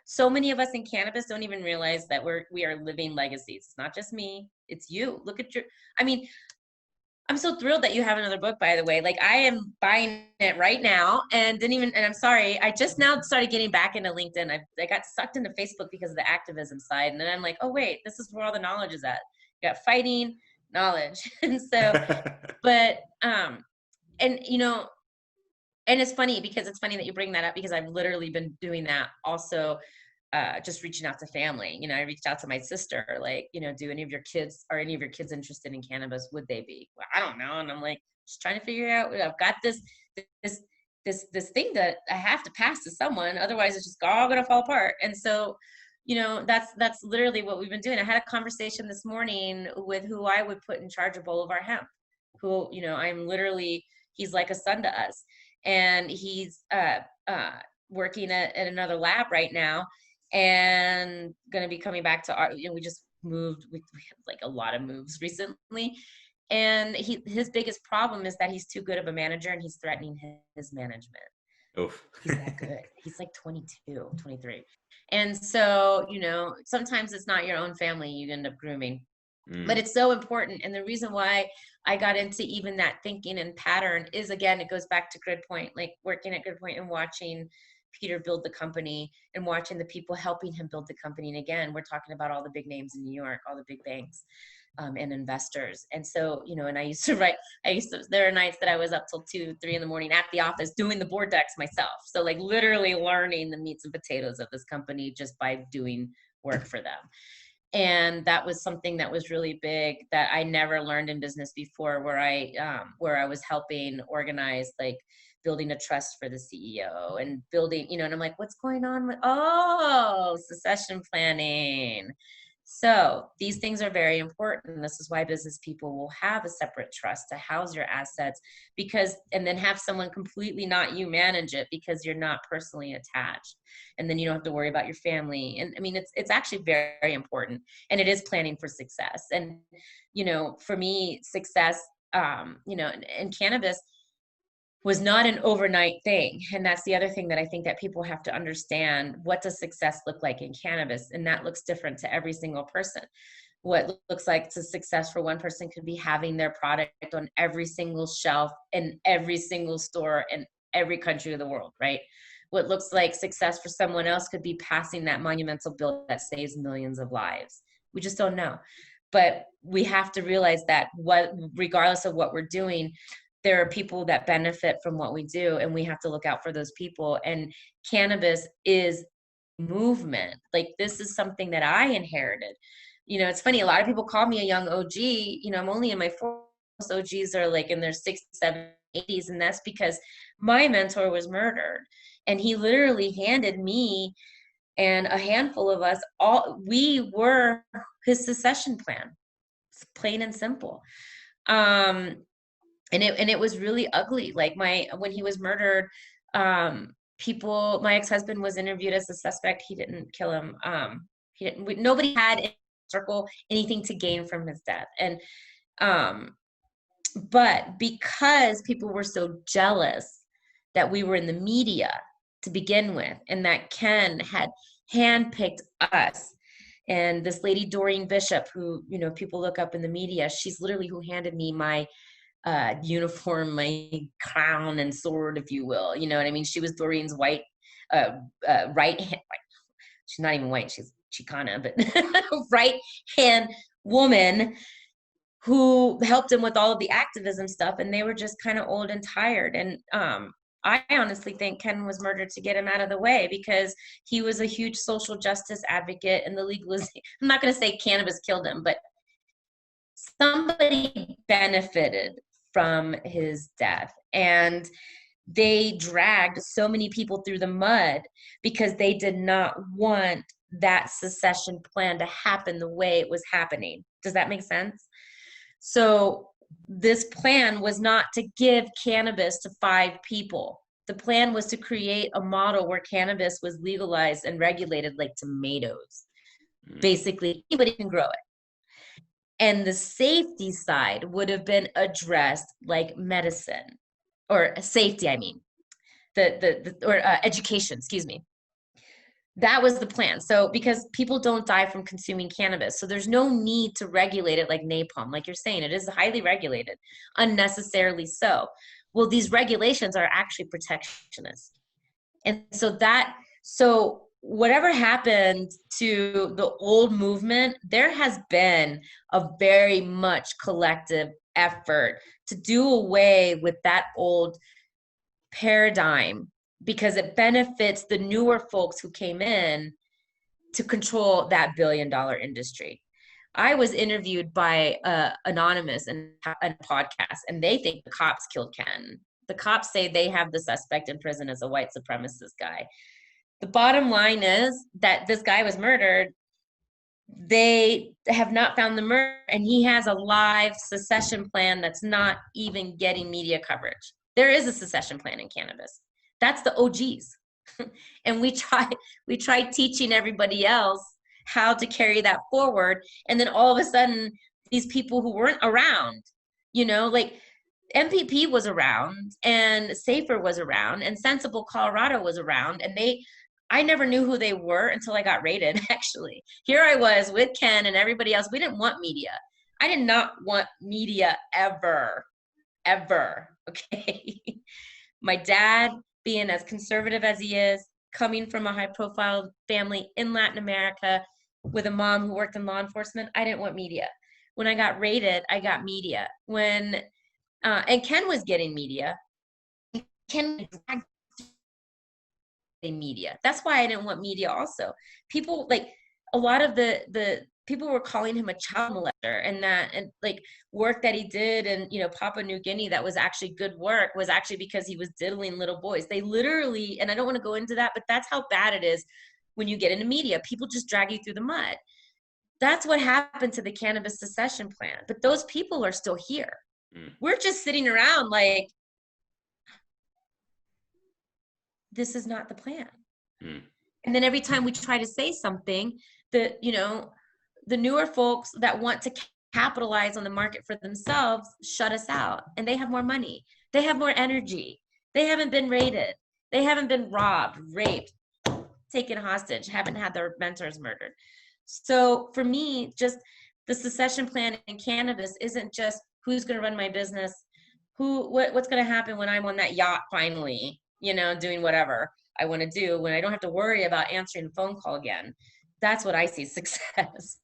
So many of us in cannabis don't even realize that we are living legacies. It's not just me, it's you. Look at I'm so thrilled that you have another book, by the way. Like, I am buying it right now, and and I'm sorry, I just now started getting back into LinkedIn. I got sucked into Facebook because of the activism side. And then I'm like, oh wait, this is where all the knowledge is at. You got fighting, knowledge. And so, but, and and it's funny because it's funny that you bring that up, because I've literally been doing that also, just reaching out to family. I reached out to my sister, like, do any of your kids, are any of your kids interested in cannabis? Would they be? Well, I don't know. And I'm like, just trying to figure out, I've got this, this thing that I have to pass to someone. Otherwise it's just all going to fall apart. And so, that's literally what we've been doing. I had a conversation this morning with who I would put in charge of Bolivar Hemp, who, I'm literally, he's like a son to us. And he's working at another lab right now, and going to be coming back to our, we just moved. We had like a lot of moves recently. And his biggest problem is that he's too good of a manager, and he's threatening his management. Oof. He's that good. He's like 22, 23. And so, sometimes it's not your own family you end up grooming. But it's so important. And the reason why I got into even that thinking and pattern is, again, it goes back to GridPoint, like working at GridPoint and watching Peter build the company and watching the people helping him build the company. And again, we're talking about all the big names in New York, all the big banks, and investors. And so, and there are nights that I was up till 2, 3 in the morning at the office doing the board decks myself. So like literally learning the meats and potatoes of this company just by doing work for them. And that was something that was really big that I never learned in business before, where I was helping organize, like building a trust for the CEO and building, and I'm like, what's going on with, succession planning. So these things are very important. This is why business people will have a separate trust to house your assets, and then have someone completely not you manage it, because you're not personally attached. And then you don't have to worry about your family. And I mean, it's actually very, very important. And it is planning for success. And, for me, success, in cannabis was not an overnight thing. And that's the other thing that I think that people have to understand. What does success look like in cannabis? And that looks different to every single person. What looks like to success for one person could be having their product on every single shelf in every single store in every country of the world, right? What looks like success for someone else could be passing that monumental bill that saves millions of lives. We just don't know. But we have to realize that regardless of what we're doing, there are people that benefit from what we do, and we have to look out for those people. And cannabis is movement. Like, this is something that I inherited. It's funny, a lot of people call me a young OG. I'm only in my 40s. OGs are like in their 60s, 70s, 80s. And that's because my mentor was murdered. And he literally handed me and a handful of us, we were his succession plan. It's plain and simple. And it was really ugly. Like when he was murdered, my ex-husband was interviewed as a suspect. He didn't kill him. Nobody had in the circle anything to gain from his death. And, but because people were so jealous that we were in the media to begin with, and that Ken had handpicked us, and this lady, Doreen Bishop, who, people look up in the media, she's literally who handed me my uniform, my crown and sword, if you will. You know what I mean? She was Doreen's right hand. She's not even white. She's Chicana, but right hand woman who helped him with all of the activism stuff. And they were just kind of old and tired. And I honestly think Ken was murdered to get him out of the way, because he was a huge social justice advocate, and the legalization. I'm not going to say cannabis killed him, but somebody benefited from his death. And they dragged so many people through the mud because they did not want that secession plan to happen the way it was happening. Does that make sense? So this plan was not to give cannabis to 5 people. The plan was to create a model where cannabis was legalized and regulated like tomatoes. Basically, anybody can grow it. And the safety side would have been addressed like medicine, or safety, I mean, or education, excuse me. that was the plan. So because people don't die from consuming cannabis, so there's no need to regulate it like napalm. Like you're saying, it is highly regulated, unnecessarily so. Well, these regulations are actually protectionist. And so whatever happened to the old movement, there has been a very much collective effort to do away with that old paradigm, because it benefits the newer folks who came in to control that billion-dollar industry. I was interviewed by Anonymous in a podcast, and they think the cops killed Ken. The cops say they have the suspect in prison as a white supremacist guy. The bottom line is that this guy was murdered. They have not found the murder, and he has a live secession plan that's not even getting media coverage. There is a secession plan in cannabis. That's the OGs. And we try teaching everybody else how to carry that forward. And then all of a sudden, these people who weren't around, like MPP was around, and Safer was around, and Sensible Colorado was around, and I never knew who they were until I got raided, actually. Here I was with Ken and everybody else. We didn't want media. I did not want media ever, okay? My dad, being as conservative as he is, coming from a high-profile family in Latin America with a mom who worked in law enforcement, I didn't want media. When I got raided, I got media. And Ken was getting media. Ken media. That's why I didn't want media also. People, like, a lot of the people were calling him a child molester, and like work that he did in Papua New Guinea that was actually good work was actually because he was diddling little boys. They literally, and I don't want to go into that, but that's how bad it is when you get into media. People just drag you through the mud. That's what happened to the cannabis secession plan. But those people are still here. We're just sitting around like, this is not the plan. And then every time we try to say something, the newer folks that want to capitalize on the market for themselves shut us out. And they have more money. They have more energy. They haven't been raided. They haven't been robbed, raped, taken hostage, haven't had their mentors murdered. So for me, just the secession plan in cannabis isn't just who's going to run my business, what's going to happen when I'm on that yacht finally, doing whatever I want to do, when I don't have to worry about answering the phone call again. That's what I see success.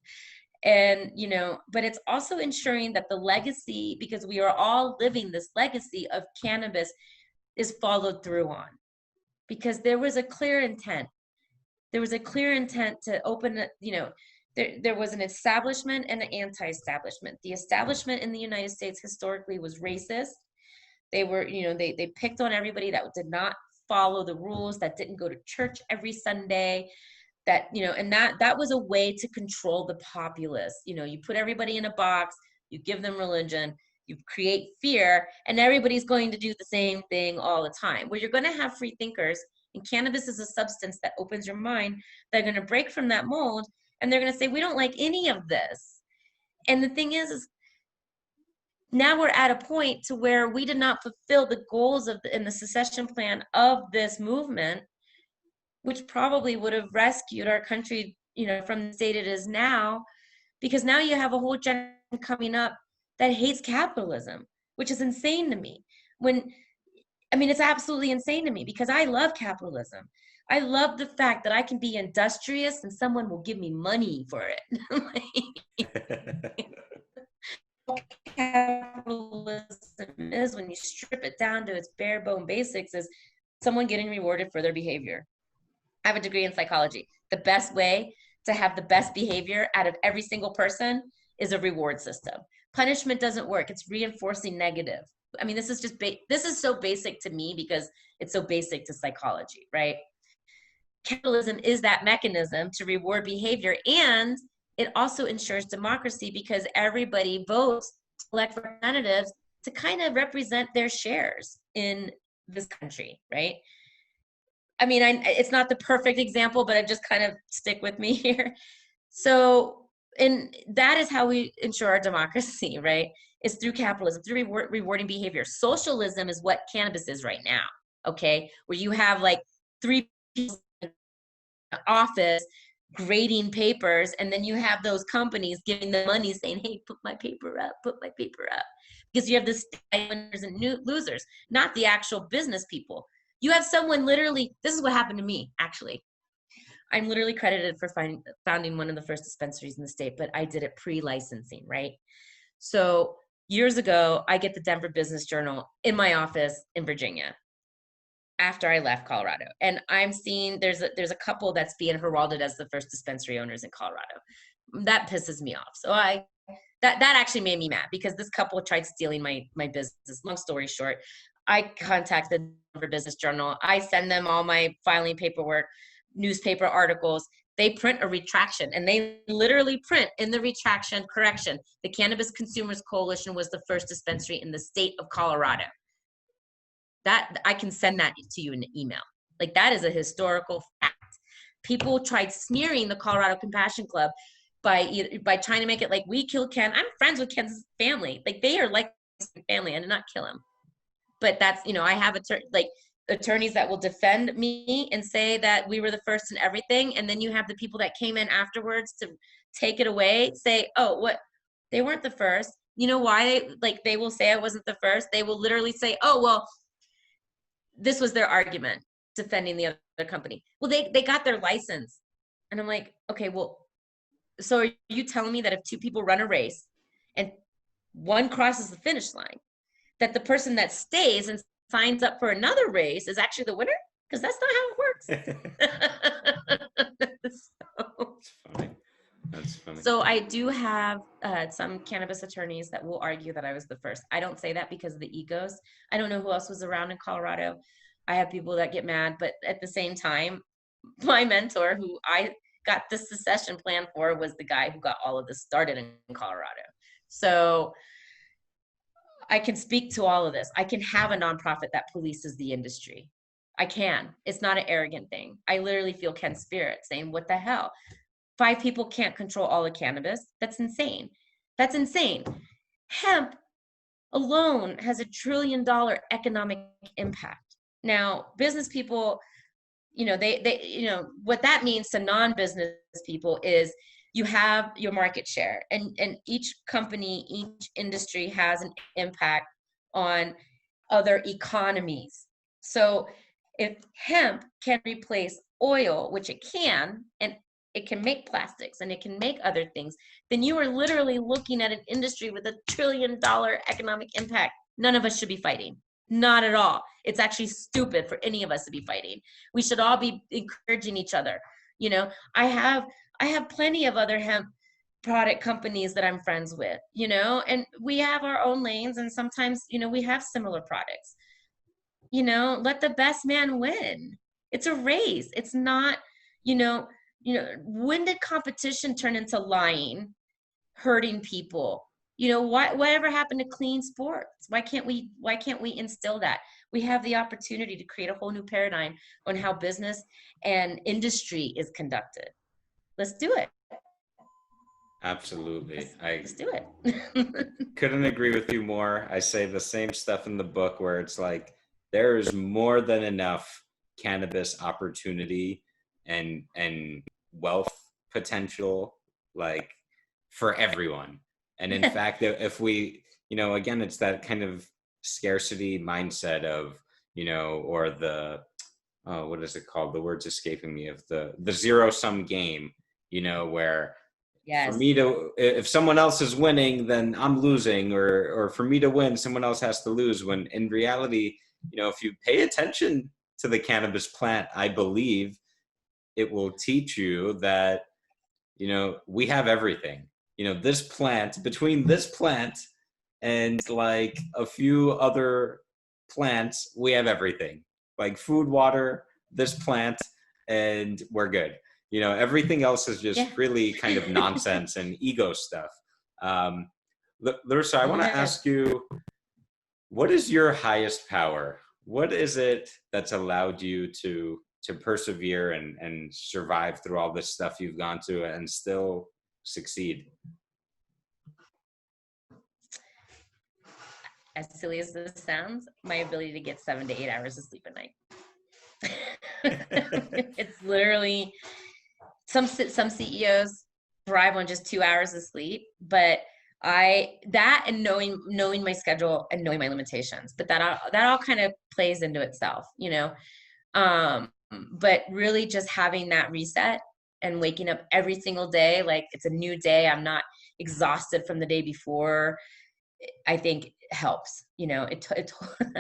And, but it's also ensuring that the legacy, because we are all living this legacy of cannabis, is followed through on. Because there was a clear intent. There was a clear intent to open, there was an establishment and an anti-establishment. The establishment in the United States historically was racist. They were, they picked on everybody that did not follow the rules, that didn't go to church every Sunday, that, and that was a way to control the populace. You put everybody in a box, you give them religion, you create fear, and everybody's going to do the same thing all the time. Well, you're going to have free thinkers, and cannabis is a substance that opens your mind. They're going to break from that mold, and they're going to say, we don't like any of this. And the thing is now we're at a point to where we did not fulfill the goals in the secession plan of this movement, which probably would have rescued our country, from the state it is now, because now you have a whole generation coming up that hates capitalism, which is insane to me. It's absolutely insane to me, because I love capitalism. I love the fact that I can be industrious and someone will give me money for it. Capitalism is, when you strip it down to its bare bone basics, is someone getting rewarded for their behavior. I have a degree in psychology. The best way to have the best behavior out of every single person is a reward system. Punishment doesn't work. It's reinforcing negative. This is just this is so basic to me because it's so basic to psychology, right? Capitalism is that mechanism to reward behavior, and it also ensures democracy because everybody votes to elect representatives to kind of represent their shares in this country, right? It's not the perfect example, but I just kind of stick with me here. So, and that is how we ensure our democracy, right? Is through capitalism, through rewarding behavior. Socialism is what cannabis is right now, okay? Where you have like three people office grading papers, and then you have those companies giving the money saying, hey, put my paper up, because you have the winners and losers, not the actual business people. You have someone literally, this is what happened to me, actually. I'm literally credited for founding one of the first dispensaries in the state, but I did it pre-licensing, right? So years ago, I get the Denver Business Journal in my office in Virginia after I left Colorado. And I'm seeing there's a couple that's being heralded as the first dispensary owners in Colorado. That pisses me off. So that actually made me mad, because this couple tried stealing my business. Long story short, I contacted the Denver Business Journal. I send them all my filing paperwork, newspaper articles. They print a retraction, and they literally print in the retraction, correction, the Cannabis Consumers Coalition was the first dispensary in the state of Colorado. That I can send that to you in an email. Like, that is a historical fact. People tried smearing the Colorado Compassion Club by trying to make it like we killed Ken. I'm friends with Ken's family. Like, they are like family. I did not kill him. But that's, I have attorneys that will defend me and say that we were the first in everything. And then you have the people that came in afterwards to take it away, say, oh, what? They weren't the first. You know why? They will say I wasn't the first. They will literally say, oh, well, this was their argument defending the other company. Well, they got their license. And I'm like, okay, well, so are you telling me that if two people run a race and one crosses the finish line, that the person that stays and signs up for another race is actually the winner? Because that's not how it works. That's funny. So I do have some cannabis attorneys that will argue that I was the first. I don't say that because of the egos. I don't know who else was around in Colorado. I have people that get mad, but at the same time, my mentor, who I got this secession plan for, was the guy who got all of this started in Colorado. So I can speak to all of this. I can have a nonprofit that polices the industry. I can. It's not an arrogant thing. I literally feel Ken's spirit saying, what the hell? 5 people can't control all of cannabis. That's insane. That's insane. Hemp alone has $1 trillion economic impact. Now, business people, they what that means to non-business people is you have your market share, and each company, each industry has an impact on other economies. So if hemp can replace oil, which it can, and it can make plastics and it can make other things, then you are literally looking at an industry with $1 trillion economic impact. None of us should be fighting. Not at all. It's actually stupid for any of us to be fighting. We should all be encouraging each other. I have plenty of other hemp product companies that I'm friends with, and we have our own lanes, and sometimes, we have similar products. Let the best man win. It's a race. It's not, when did competition turn into lying, hurting people? Whatever happened to clean sports? Why can't we instill that? We have the opportunity to create a whole new paradigm on how business and industry is conducted. Let's do it. Absolutely. Let's do it. Couldn't agree with you more. I say the same stuff in the book, where it's like, there is more than enough cannabis opportunity and wealth potential, like, for everyone. And in fact, if we, again, it's that kind of scarcity mindset of, or the, what is it called? The word's escaping me, of the zero sum game, where, yes, for me to, if someone else is winning, then I'm losing, or for me to win, someone else has to lose. When in reality, if you pay attention to the cannabis plant, I believe it will teach you that, we have everything. This plant, between this plant and like a few other plants, we have everything. Like food, water, this plant, and we're good. Everything else is just really kind of nonsense and ego stuff. Larisa, I want to ask you, what is your highest power? What is it that's allowed you to persevere and survive through all this stuff you've gone through and still succeed? As silly as this sounds, my ability to get 7 to 8 hours of sleep at night. It's literally some CEOs thrive on just 2 hours of sleep, but and knowing my schedule and knowing my limitations, but that all kind of plays into itself, but really just having that reset and waking up every single day like it's a new day, I'm not exhausted from the day before, I think helps. I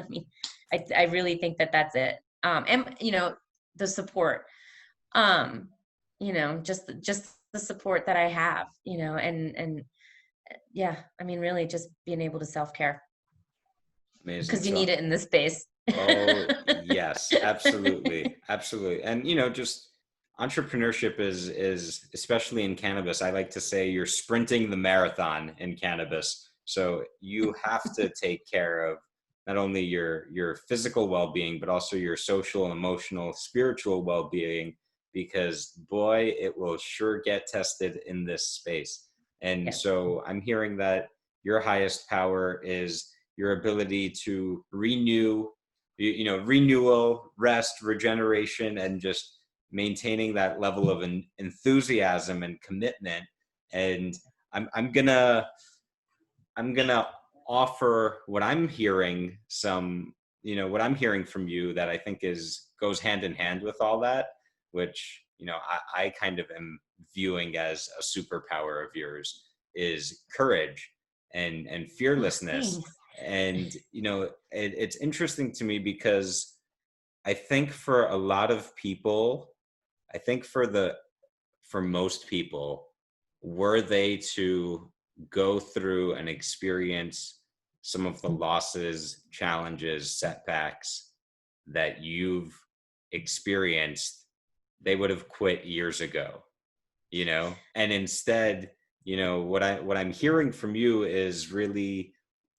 mean, I really think that that's it. And the support, just the support that I have, and yeah, I mean, really just being able to self-care Amazing. because you need it in this space. Oh, yes, absolutely. Absolutely. And, just entrepreneurship is, especially in cannabis, I like to say you're sprinting the marathon in cannabis. So you have to take care of not only your physical well-being, but also your social, emotional, spiritual well-being, because boy, it will sure get tested in this space. And Yes. so I'm hearing that your highest power is your ability to renew, renewal, rest, regeneration, and just maintaining that level of enthusiasm and commitment. And I'm gonna offer what I'm hearing what I'm hearing from you that I think goes hand in hand with all that, which, I kind of am viewing as a superpower of yours, is courage and fearlessness. Thanks. And, it's interesting to me because I think for a lot of people, I think for most people, were they to go through and experience some of the losses, challenges, setbacks that you've experienced, they would have quit years ago, and instead, what I'm hearing from you is really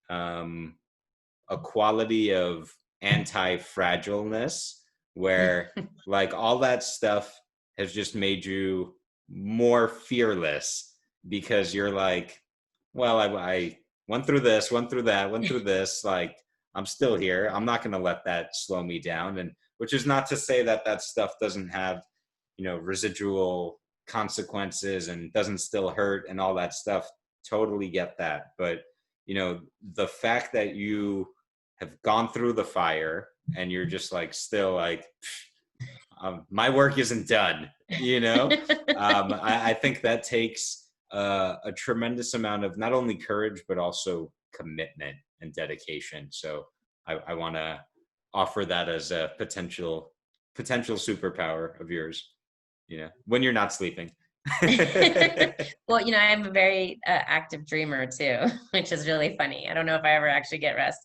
a quality of anti-fragileness, where like all that stuff has just made you more fearless, because you're like, well, I went through this, went through that, went through this, like I'm still here, I'm not going to let that slow me down. And which is not to say that that stuff doesn't have, residual consequences and doesn't still hurt and all that stuff. Totally get that. But, the fact that you have gone through the fire and you're just like, still like, my work isn't done, I think that takes a tremendous amount of not only courage, but also commitment and dedication. So I want to offer that as a potential superpower of yours, when you're not sleeping. Well, I'm a very active dreamer too, which is really funny. I don't know if I ever actually get rest.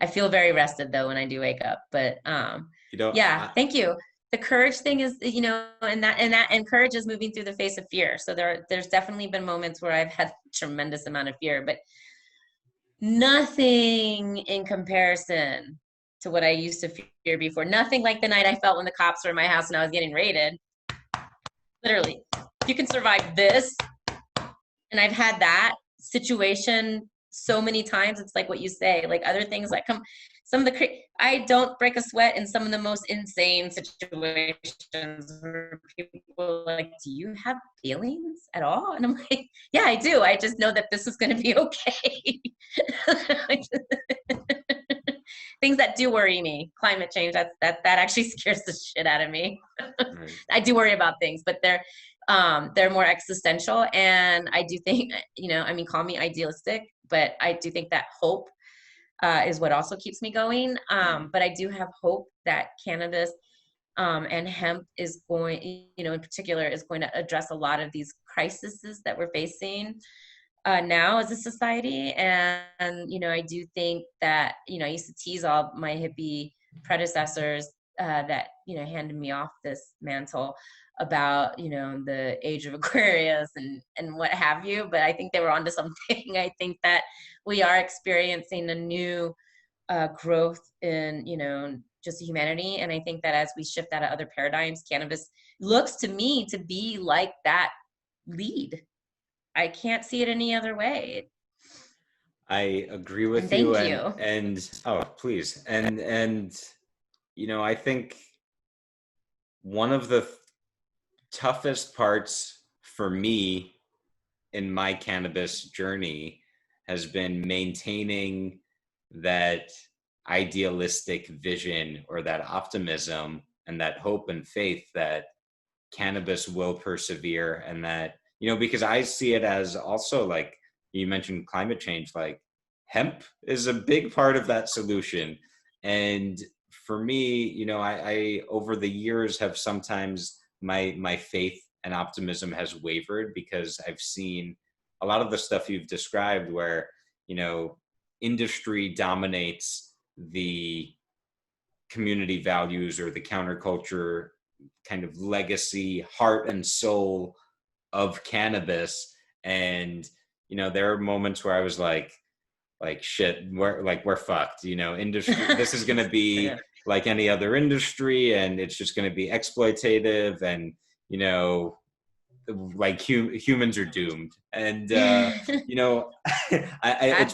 I feel very rested though when I do wake up, but yeah, thank you. The courage thing is, and courage is moving through the face of fear. So there's definitely been moments where I've had tremendous amount of fear, but nothing in comparison to what I used to fear before. Nothing like the night I felt when the cops were in my house and I was getting raided. Literally, if you can survive this, and I've had that situation so many times, it's like what you say, like other things like I don't break a sweat in some of the most insane situations where people are like, do you have feelings at all? And I'm like, yeah, I do. I just know that this is going to be okay. Things that do worry me, climate change, that actually scares the shit out of me. Right. I do worry about things, but they're more existential. And I do think, call me idealistic, but I do think that hope is what also keeps me going. But I do have hope that cannabis and hemp is going, in particular, is going to address a lot of these crises that we're facing now as a society. And, I do think that, I used to tease all my hippie predecessors that, handed me off this mantle about, the age of Aquarius and what have you. But I think they were onto something. I think that we are experiencing a new growth in, just humanity. And I think that as we shift out of other paradigms, cannabis looks to me to be like that lead. I can't see it any other way. I agree with you. you. Thank you. And oh, please. And I think one of the toughest parts for me in my cannabis journey has been maintaining that idealistic vision or that optimism and that hope and faith that cannabis will persevere, and that, because I see it as also, like you mentioned, climate change, like hemp is a big part of that solution. And for me, I over the years have sometimes my faith and optimism has wavered because I've seen a lot of the stuff you've described where, industry dominates the community values or the counterculture kind of legacy, heart and soul of cannabis. And, there are moments where I was like shit, we're fucked, industry, this is going to be Yeah. like any other industry, and it's just going to be exploitative, and, like humans are doomed. And, it's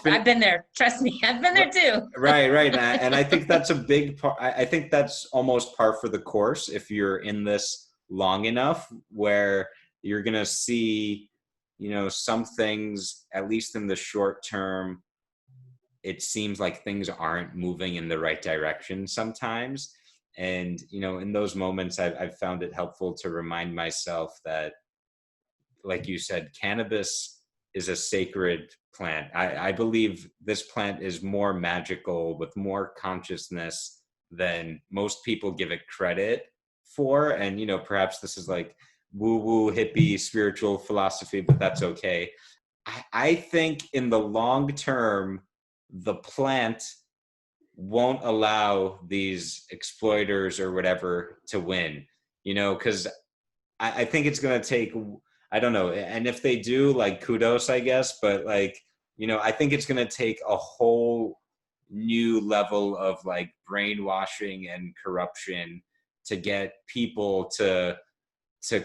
been, I've been there. Trust me, I've been there too. right. And I think that's a big part. I think that's almost par for the course if you're in this long enough, where you're going to see, some things, at least in the short term, it seems like things aren't moving in the right direction sometimes. And, in those moments, I've found it helpful to remind myself that, like you said, cannabis is a sacred plant. I believe this plant is more magical, with more consciousness than most people give it credit for. And, perhaps this is like woo-woo hippie spiritual philosophy, but that's okay. I think in the long term, the plant won't allow these exploiters or whatever to win, because I think it's going to take, I don't know. And if they do, like, kudos, I guess. But like, I think it's going to take a whole new level of like brainwashing and corruption to get people to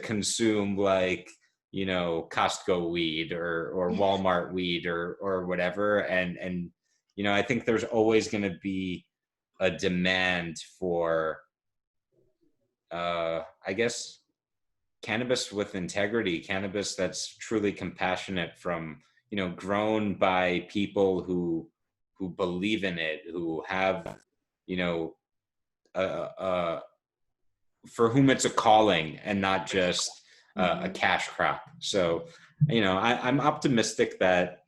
consume, like, Costco weed or Walmart weed or whatever. And, I think there's always going to be a demand for, I guess, cannabis with integrity, cannabis that's truly compassionate, from, grown by people who believe in it, who have, uh, for whom it's a calling and not just a cash crop. So, I'm optimistic that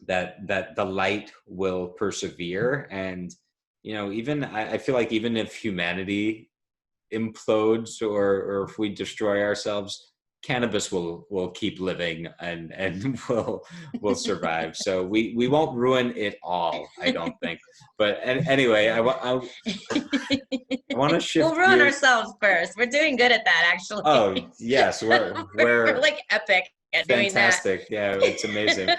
the light will persevere. And, even I feel like even if humanity implodes, or if we destroy ourselves, cannabis will keep living, and will survive. So we won't ruin it all, I don't think. But anyway, I want to shift We'll ruin gears. ourselves first. We're doing good at that, actually. Oh yes, we're we're like epic at doing that. fantastic. Yeah, it's amazing.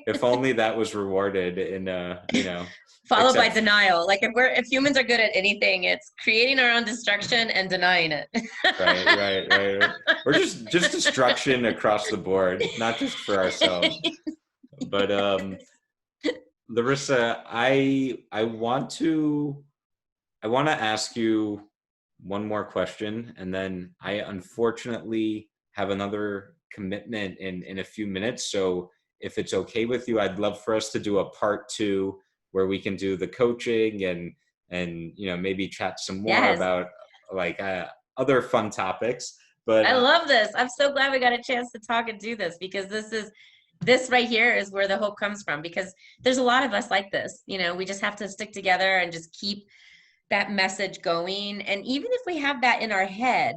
If only that was rewarded in Followed by denial. Like if humans are good at anything, it's creating our own destruction and denying it. Right. Or just destruction across the board, not just for ourselves. But Larisa, I want to ask you one more question, and then I unfortunately have another commitment in a few minutes. So if it's okay with you, I'd love for us to do a part 2 where we can do the coaching and maybe chat some more about like other fun topics. But I love this. I'm so glad we got a chance to talk and do this, because this right here is where the hope comes from, because there's a lot of us like this. We just have to stick together and just keep that message going. And even if we have that in our head,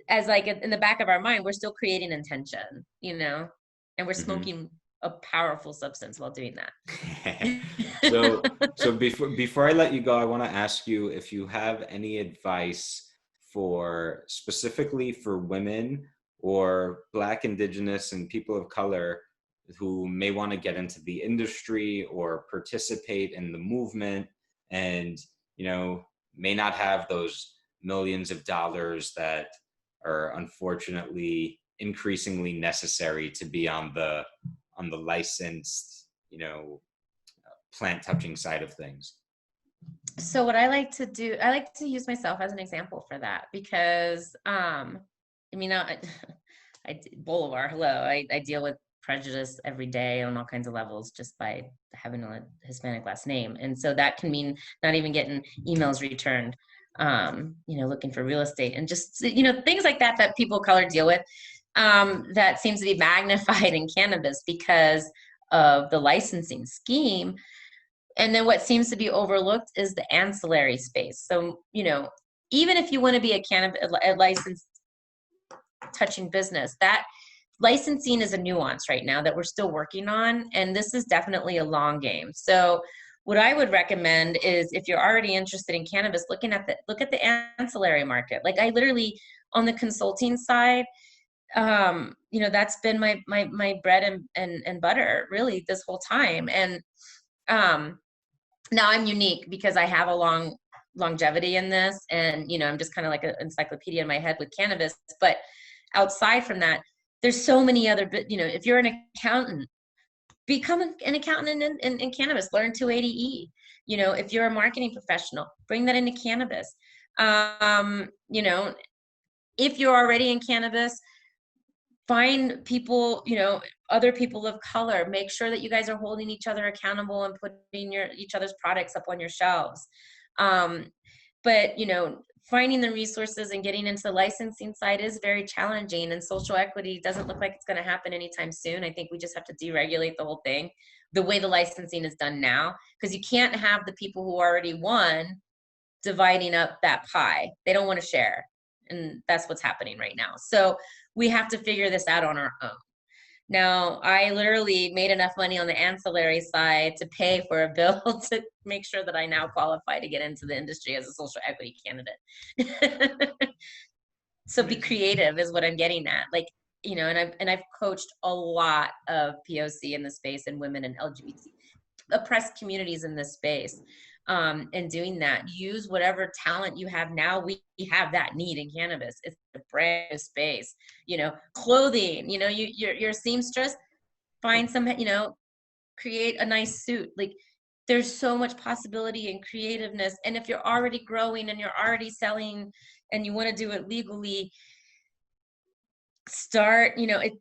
as like in the back of our mind, we're still creating intention, and we're smoking a powerful substance while doing that. So before I let you go, I want to ask you if you have any advice for specifically for women or Black, Indigenous, and people of color who may want to get into the industry or participate in the movement, and may not have those millions of dollars that are unfortunately increasingly necessary to be on the licensed, plant touching side of things. So what I like to do, I like to use myself as an example for that because, I mean, Bolivar, hello, I deal with prejudice every day on all kinds of levels just by having a Hispanic last name. And so that can mean not even getting emails returned, looking for real estate and just, things like that, that people of color deal with, that seems to be magnified in cannabis because of the licensing scheme. And then what seems to be overlooked is the ancillary space. So, even if you want to be a licensed touching business, that licensing is a nuance right now that we're still working on. And this is definitely a long game. So what I would recommend is if you're already interested in cannabis, look at the ancillary market. Like I literally on the consulting side, that's been my bread and butter really this whole time. And now I'm unique because I have a long longevity in this, and I'm just kind of like an encyclopedia in my head with cannabis. But outside from that, there's so many other, if you're an accountant, become an accountant in cannabis, learn 280E. If you're a marketing professional, bring that into cannabis. If you're already in cannabis, find people, other people of color, make sure that you guys are holding each other accountable and putting each other's products up on your shelves. But finding the resources and getting into the licensing side is very challenging, and social equity doesn't look like it's going to happen anytime soon. I think we just have to deregulate the whole thing the way the licensing is done now, because you can't have the people who already won dividing up that pie. They don't want to share. And that's what's happening right now. So we have to figure this out on our own. Now, I literally made enough money on the ancillary side to pay for a bill to make sure that I now qualify to get into the industry as a social equity candidate. So be creative is what I'm getting at. Like, and I've coached a lot of POC in the space and women and LGBT oppressed communities in this space. And doing that, use whatever talent you have now. We have that need in cannabis. It's a brand new space. Clothing. You're a seamstress. Find some. Create a nice suit. Like there's so much possibility and creativeness. And if you're already growing and you're already selling, and you want to do it legally, start.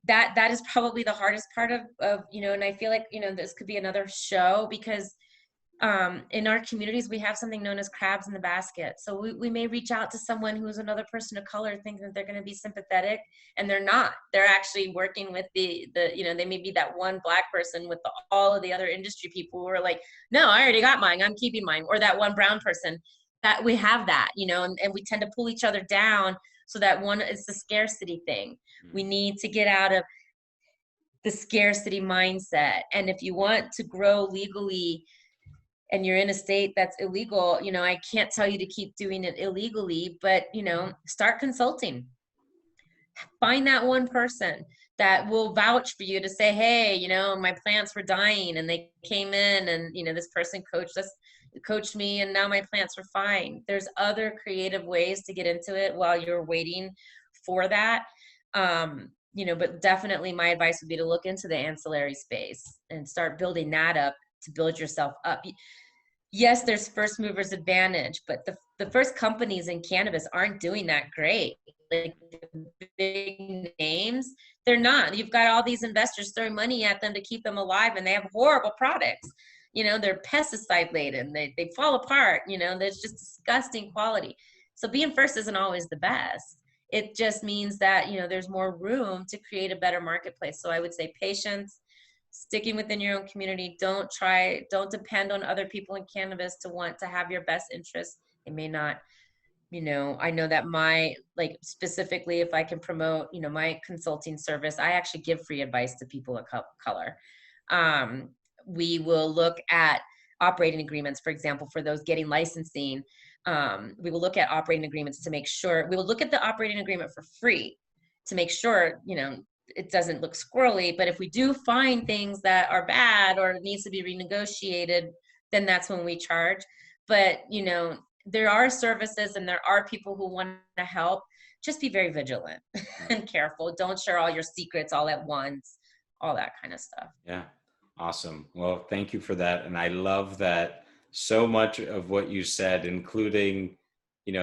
That is probably the hardest part of. And I feel like this could be another show because. In our communities, we have something known as crabs in the basket. So we may reach out to someone who's another person of color, thinking that they're going to be sympathetic, and they're not. They're actually working with they may be that one Black person with all of the other industry people who are like, no, I already got mine, I'm keeping mine. Or that one brown person that we have that, and we tend to pull each other down. So that one is the scarcity thing. We need to get out of the scarcity mindset. And if you want to grow legally, and you're in a state that's illegal, I can't tell you to keep doing it illegally, but, start consulting. Find that one person that will vouch for you to say, hey, my plants were dying and they came in and, this person coached me and now my plants are fine. There's other creative ways to get into it while you're waiting for that. But definitely my advice would be to look into the ancillary space and start building that up to build yourself up. Yes, there's first movers advantage, but the first companies in cannabis aren't doing that great. Like the big names, they're not. You've got all these investors throwing money at them to keep them alive, and they have horrible products. They're pesticide laden. They fall apart. There's just disgusting quality. So being first isn't always the best. It just means that, there's more room to create a better marketplace. So I would say patience, sticking within your own community. Don't depend on other people in cannabis to want to have your best interests. It may not, I know that specifically if I can promote, my consulting service, I actually give free advice to people of color. We will look at operating agreements, for example, for those getting licensing. We will look at operating agreements to make sure, we will look at the operating agreement for free to make sure, it doesn't look squirrely. But if we do find things that are bad or it needs to be renegotiated, then that's when we charge. But, there are services and there are people who want to help. Just be very vigilant and careful. Don't share all your secrets all at once, all that kind of stuff. Yeah. Awesome. Well, thank you for that. And I love that so much of what you said, including,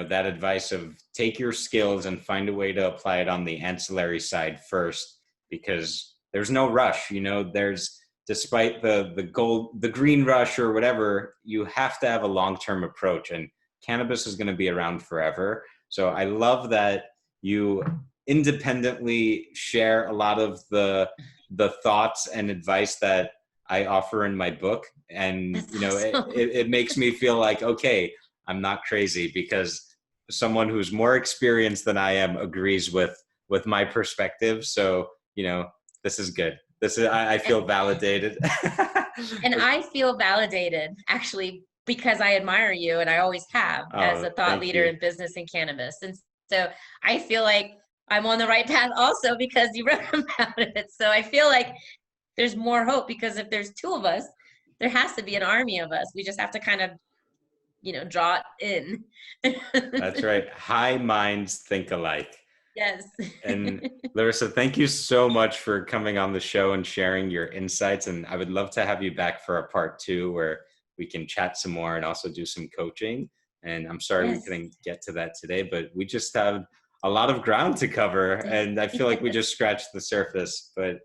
that advice of take your skills and find a way to apply it on the ancillary side first, because there's no rush. There's, despite the green rush or whatever, you have to have a long-term approach, and cannabis is going to be around forever. So I love that you independently share a lot of the thoughts and advice that I offer in my book. And, Awesome. it makes me feel like, okay, I'm not crazy, because someone who's more experienced than I am agrees with my perspective. So, this is good. I feel validated. And I feel validated, actually, because I admire you, and I always have, as a thought leader in business and cannabis. And so I feel like I'm on the right path also because you wrote about it. So I feel like there's more hope, because if there's two of us, there has to be an army of us. We just have to kind of, draw it in. That's right. High minds think alike. Yes. And Larisa, thank you so much for coming on the show and sharing your insights. And I would love to have you back for a part 2 where we can chat some more and also do some coaching. And I'm sorry we couldn't get to that today, but we just have a lot of ground to cover. And I feel like we just scratched the surface. But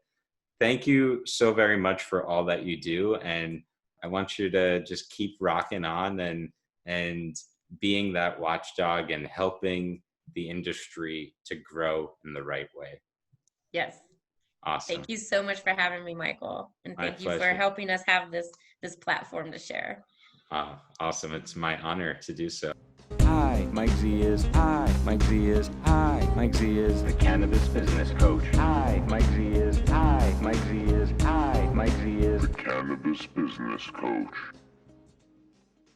thank you so very much for all that you do. And I want you to just keep rocking on and being that watchdog and helping the industry to grow in the right way. Yes. Awesome. Thank you so much for having me, Michael. And thank you for helping us have this platform to share. Awesome. It's my honor to do so. Hi, Mike Z is. Hi, Mike Z is. Hi, Mike Z is the cannabis business coach. Hi, Mike Z is. Hi, Mike Z is. Hi, Mike Z is the cannabis business coach.